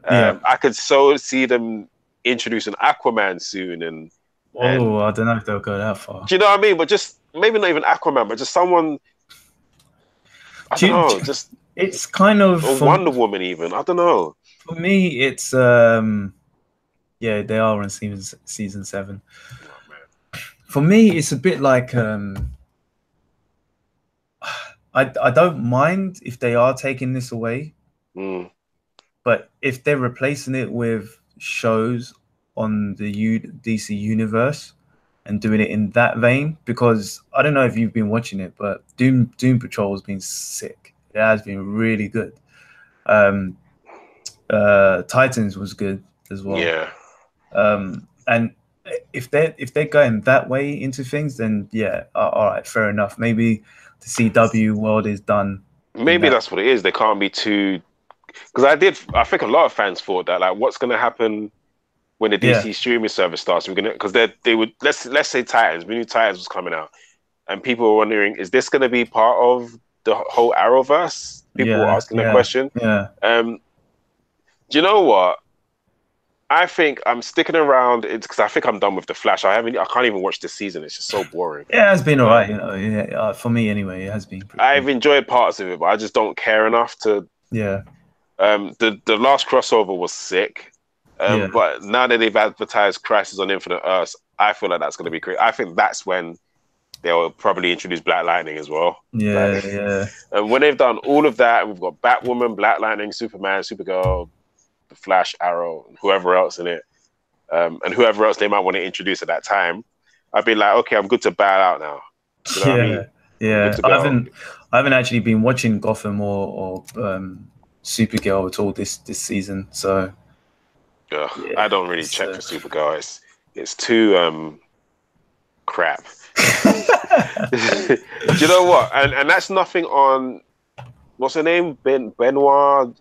I could so see them introducing Aquaman soon. And I don't know if they'll go that far. Do you know what I mean? But just maybe not even Aquaman, but just someone. I don't know. Just it's kind of Wonder Woman, even. I don't know. For me, it's yeah, they are on season 7. Oh, for me, it's a bit like I don't mind if they are taking this away, but if they're replacing it with shows on the DC universe and doing it in that vein, because I don't know if you've been watching it, but Doom Patrol has been sick. It has been really good. Titans was good as well. Yeah. And if they're going that way into things, then yeah, all right, fair enough. Maybe the CW world is done. Maybe that's what it is. They can't be too. Because I think a lot of fans thought that, like, what's going to happen when the DC streaming service starts? We're gonna, because they would, let's say Titans. We knew Titans was coming out, and people were wondering, is this going to be part of the whole Arrowverse? People were asking that question. Yeah. Do you know what? I think I'm sticking around. It's because I think I'm done with the Flash. I can't even watch this season. It's just so boring. Yeah, it's been alright. You know, yeah, for me anyway, it has been. I've enjoyed parts of it, but I just don't care enough to. Yeah. The last crossover was sick, but now that they've advertised Crisis on Infinite Earths, I feel like that's going to be great. I think that's when they'll probably introduce Black Lightning as well. Yeah. And when they've done all of that, we've got Batwoman, Black Lightning, Superman, Supergirl, the Flash, Arrow, and whoever else in it, and whoever else they might want to introduce at that time, I'd be like, okay, I'm good to bow out now. You know what I mean? Yeah. I haven't actually been watching Gotham or Supergirl at all this season, so I don't really check for Supergirl. It's too crap. Do you know what? And that's nothing on what's her name? Benoit.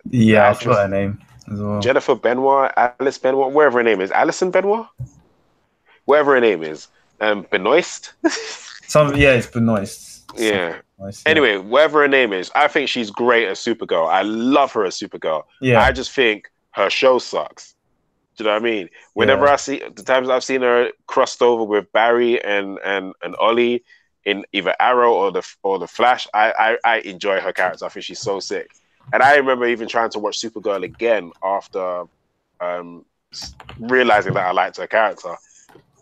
Yeah, I forgot her name as well. Jennifer Benoit, Alice Benoit, wherever her name is. Alison Benoit? Wherever her name is. Benoist? It's Benoist. Yeah. Anyway, whatever her name is, I think she's great as Supergirl. I love her as Supergirl. Yeah. I just think her show sucks. Do you know what I mean? Whenever I see the times I've seen her crossed over with Barry and Ollie in either Arrow or the Flash, I enjoy her character. I think she's so sick. And I remember even trying to watch Supergirl again after realizing that I liked her character.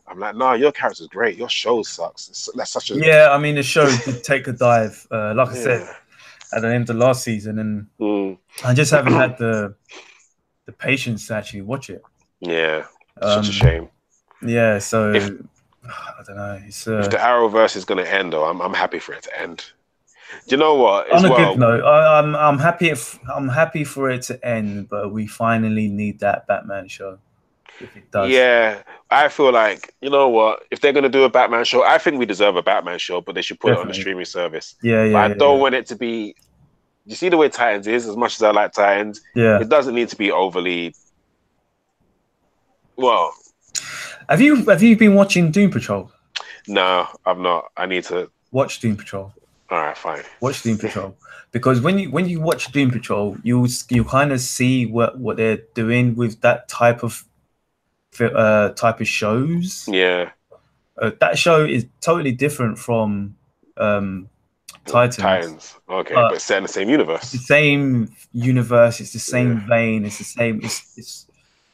I'm like, no, your character's great. Your show sucks. That's such a I mean, the show did take a dive, like I said, at the end of last season, and I just haven't had the patience to actually watch it. Yeah, such a shame. Yeah, so I don't know. If the Arrowverse is going to end, though, I'm happy for it to end. Do you know what? On a good note, I'm happy for it to end, but we finally need that Batman show. If it does. Yeah, I feel like, you know what? If they're going to do a Batman show, I think we deserve a Batman show, but they should put it on the streaming service. I don't want it to be. You see the way Titans is. As much as I like Titans, it doesn't need to be overly. Well, have you been watching Doom Patrol? No, I've not. I need to watch Doom Patrol. All right, fine. Watch Doom Patrol, because when you watch Doom Patrol, you kind of see what they're doing with that type of shows. Yeah, that show is totally different from Titans. Okay, but set in the same universe. The same universe. It's the same vein. It's the same. It's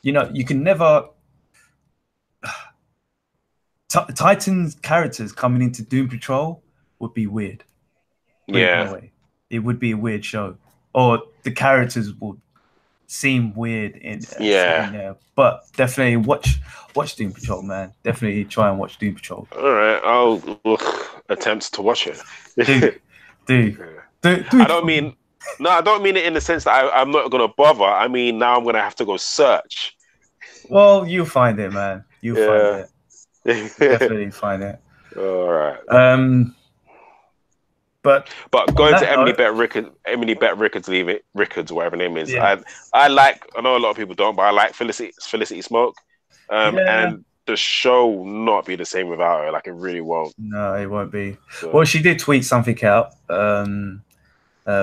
you know, you can never. Titan's characters coming into Doom Patrol would be weird. Put it that way. It would be a weird show, or the characters would seem weird in there. But definitely watch Doom Patrol, man. Definitely try and watch Doom Patrol. All right, I'll attempt to watch it. Dude. I don't mean it in the sense that I'm not gonna bother. I mean, now I'm gonna have to go search. Well, you'll find it, man. You'll find it. Definitely find it. All right. But going to Emily Bett Rickards, whatever her name is. Yeah. I know a lot of people don't, but I like Felicity Smoke. And the show will not be the same without her. Like, it really won't. No, it won't be. So. Well, she did tweet something out.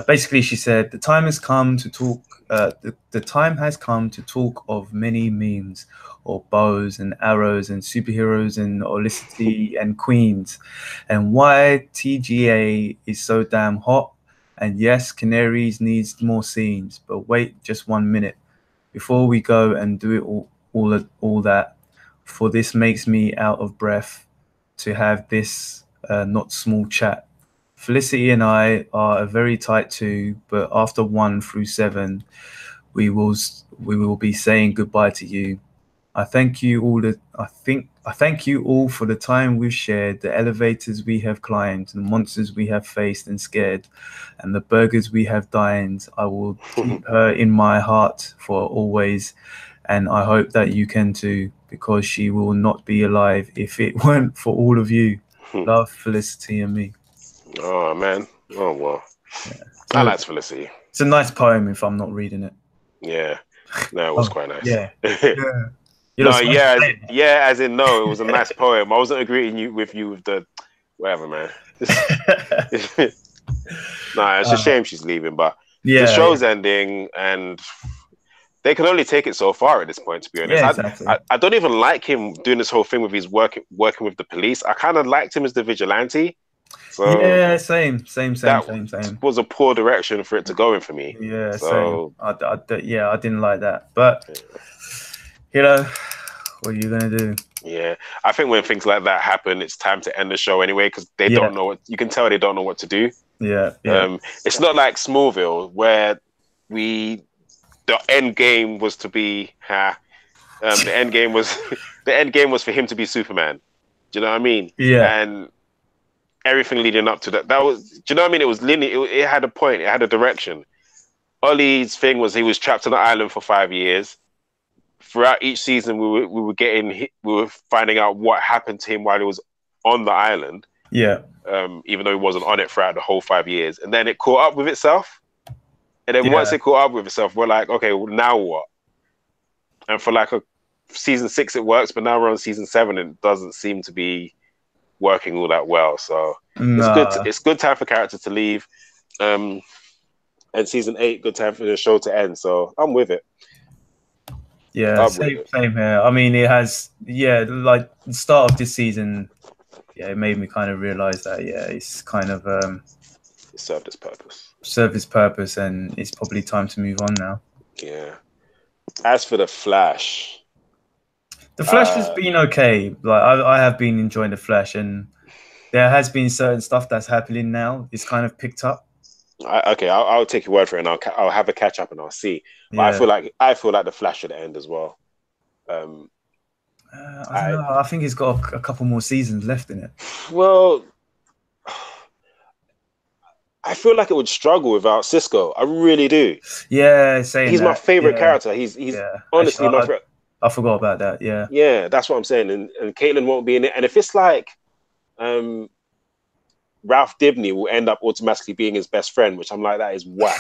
Basically, she said, the time has come to talk. The time has come to talk of many memes, or bows and arrows and superheroes and olicity and queens, and why TGA is so damn hot. And yes, Canaries needs more scenes, but wait just 1 minute before we go and do it all that. For this makes me out of breath to have this not small chat. Felicity and I are a very tight two, but after 1 through 7, we will be saying goodbye to you. I thank you all for the time we've shared, the elevators we have climbed, the monsters we have faced and scared, and the burgers we have dined. I will keep her in my heart for always, and I hope that you can too, because she will not be alive if it weren't for all of you. Love, Felicity, and me. Oh man. Oh well. Yeah. I like Felicity. It's a nice poem if I'm not reading it. Yeah. No, it was quite nice. Yeah. As in no, it was a nice poem. I wasn't agreeing with the whatever, man. Nah, it's a shame she's leaving, but the show's ending, and they can only take it so far at this point, to be honest. Yeah, exactly. I don't even like him doing this whole thing with his working with the police. I kind of liked him as the vigilante. So yeah, same. Was a poor direction for it to go in for me. Yeah, so same. I didn't like that, but you know, what are you gonna do? Yeah, I think when things like that happen, it's time to end the show anyway, because they don't know what. You can tell they don't know what to do. Yeah. It's not like Smallville where the end game was to be the end game was for him to be Superman. Do you know what I mean? Yeah. And everything leading up to that was, do you know what I mean? It was linear. It had a point. It had a direction. Ollie's thing was he was trapped on an island for 5 years. Throughout each season, we were finding out what happened to him while he was on the island. Yeah. Even though he wasn't on it throughout the whole 5 years, and then it caught up with itself. And then once it caught up with itself, we're like, okay, well, now what? And for like season 6, it works, but now we're on season 7, and it doesn't seem to be working all that well. So it's good time for character to leave. And season 8, good time for the show to end. So I'm with it. Yeah, same here. I mean, it has, like the start of this season, it made me kind of realize that, it's kind of it served its purpose. And it's probably time to move on now. Yeah. As for the Flash has been okay. Like I have been enjoying the Flash, and there has been certain stuff that's happening now. It's kind of picked up. I'll take your word for it, and I'll have a catch up, and I'll see. But I feel like the Flash should end as well. I don't know. I think he's got a couple more seasons left in it. Well, I feel like it would struggle without Cisco. I really do. Yeah, he's my favorite character. He's honestly my favorite. I forgot about that. Yeah. Yeah, that's what I'm saying. And Caitlin won't be in it. And if it's like, Ralph Dibny will end up automatically being his best friend, which I'm like, that is whack.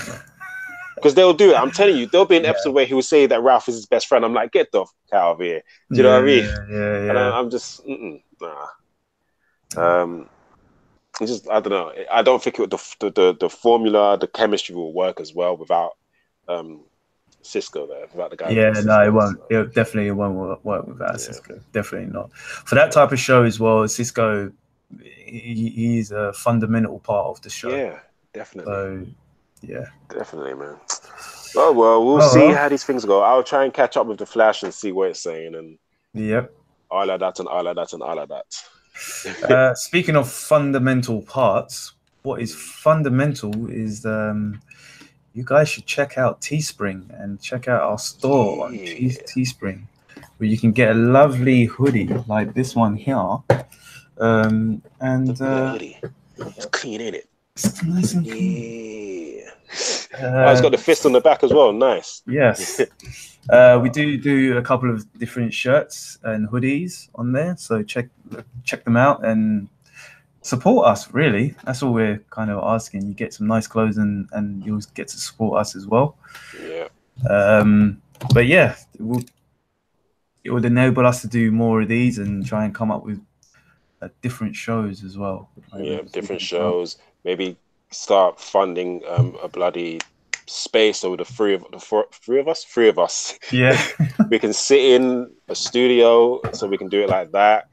Because they'll do it. I'm telling you, there'll be an episode where he will say that Ralph is his best friend. I'm like, get the fuck out of here. Do you know what I mean? Yeah. And I'm just, nah. It's just, I don't know. I don't think the formula, the chemistry will work as well without Cisco there, without the guy. Yeah, no, it won't. It definitely won't work without Cisco. Definitely not. For that type of show as well, Cisco, he's a fundamental part of the show. Yeah, definitely. So, yeah. Definitely, man. Oh well, we'll see how these things go. I'll try and catch up with the Flash and see what it's saying, and all of that and all of that and all of that. Speaking of fundamental parts, what is fundamental is you guys should check out Teespring and check out our store on Teespring, where you can get a lovely hoodie like this one here. And hoodie. It's clean, ain't it? It's nice and clean. It's got the fist on the back as well. Nice. Yes. We do a couple of different shirts and hoodies on there, so check them out and support us. Really, that's all we're kind of asking. You get some nice clothes and you'll get to support us as well. Yeah. But yeah, it would enable us to do more of these and try and come up with different shows as well. Yeah, different shows. Maybe start funding a bloody space so the three of us. Yeah. We can sit in a studio, so we can do it like that,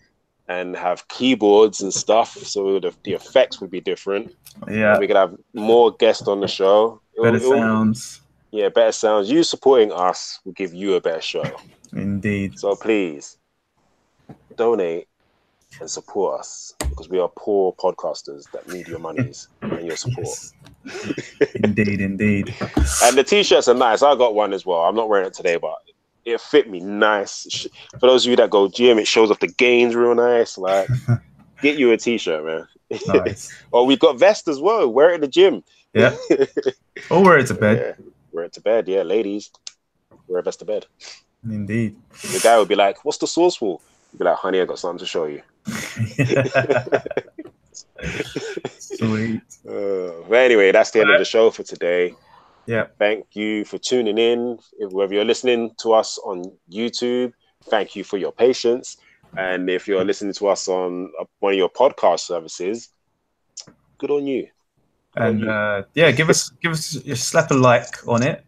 and have keyboards and stuff, so the effects would be different. Yeah. And we could have more guests on the show. Better sounds. Yeah, better sounds. You supporting us will give you a better show. Indeed. So please donate and support us, because we are poor podcasters that need your monies and your support. Yes. Indeed. And the t-shirts are nice. I got one as well. I'm not wearing it today, but it fit me nice. For those of you that go gym, it shows off the gains real nice. Like, get you a t-shirt, man. Nice. Or we've got vest as well. Wear it in the gym. Yeah. Or wear it to bed. Yeah. Wear it to bed. Yeah, ladies, wear a vest to bed. Indeed. The guy would be like, "What's the sauce for?" You'd be like, "Honey, I got something to show you." Sweet. But anyway, that's the end of the show for today. Yeah. Thank you for tuning in. Whether you're listening to us on YouTube, thank you for your patience. And if you're listening to us on one of your podcast services, good on you. Give us just slap a like on it.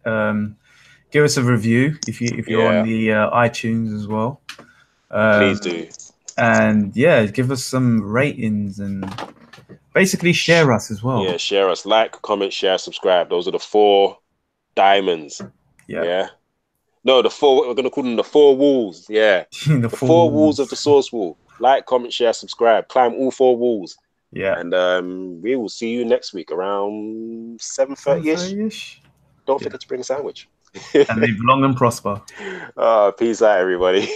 Give us a review if you're on the iTunes as well. Please do. And give us some ratings and basically share us as well. Yeah, share us. Like, comment, share, subscribe. Those are the 4 diamonds. Yeah. No, we're going to call them the 4 walls. Yeah. the 4 walls of the source wall. Like, comment, share, subscribe. Climb all 4 walls. Yeah. And we will see you next week around 7:30ish. Don't forget to bring a sandwich. And live long and prosper. Peace out, everybody.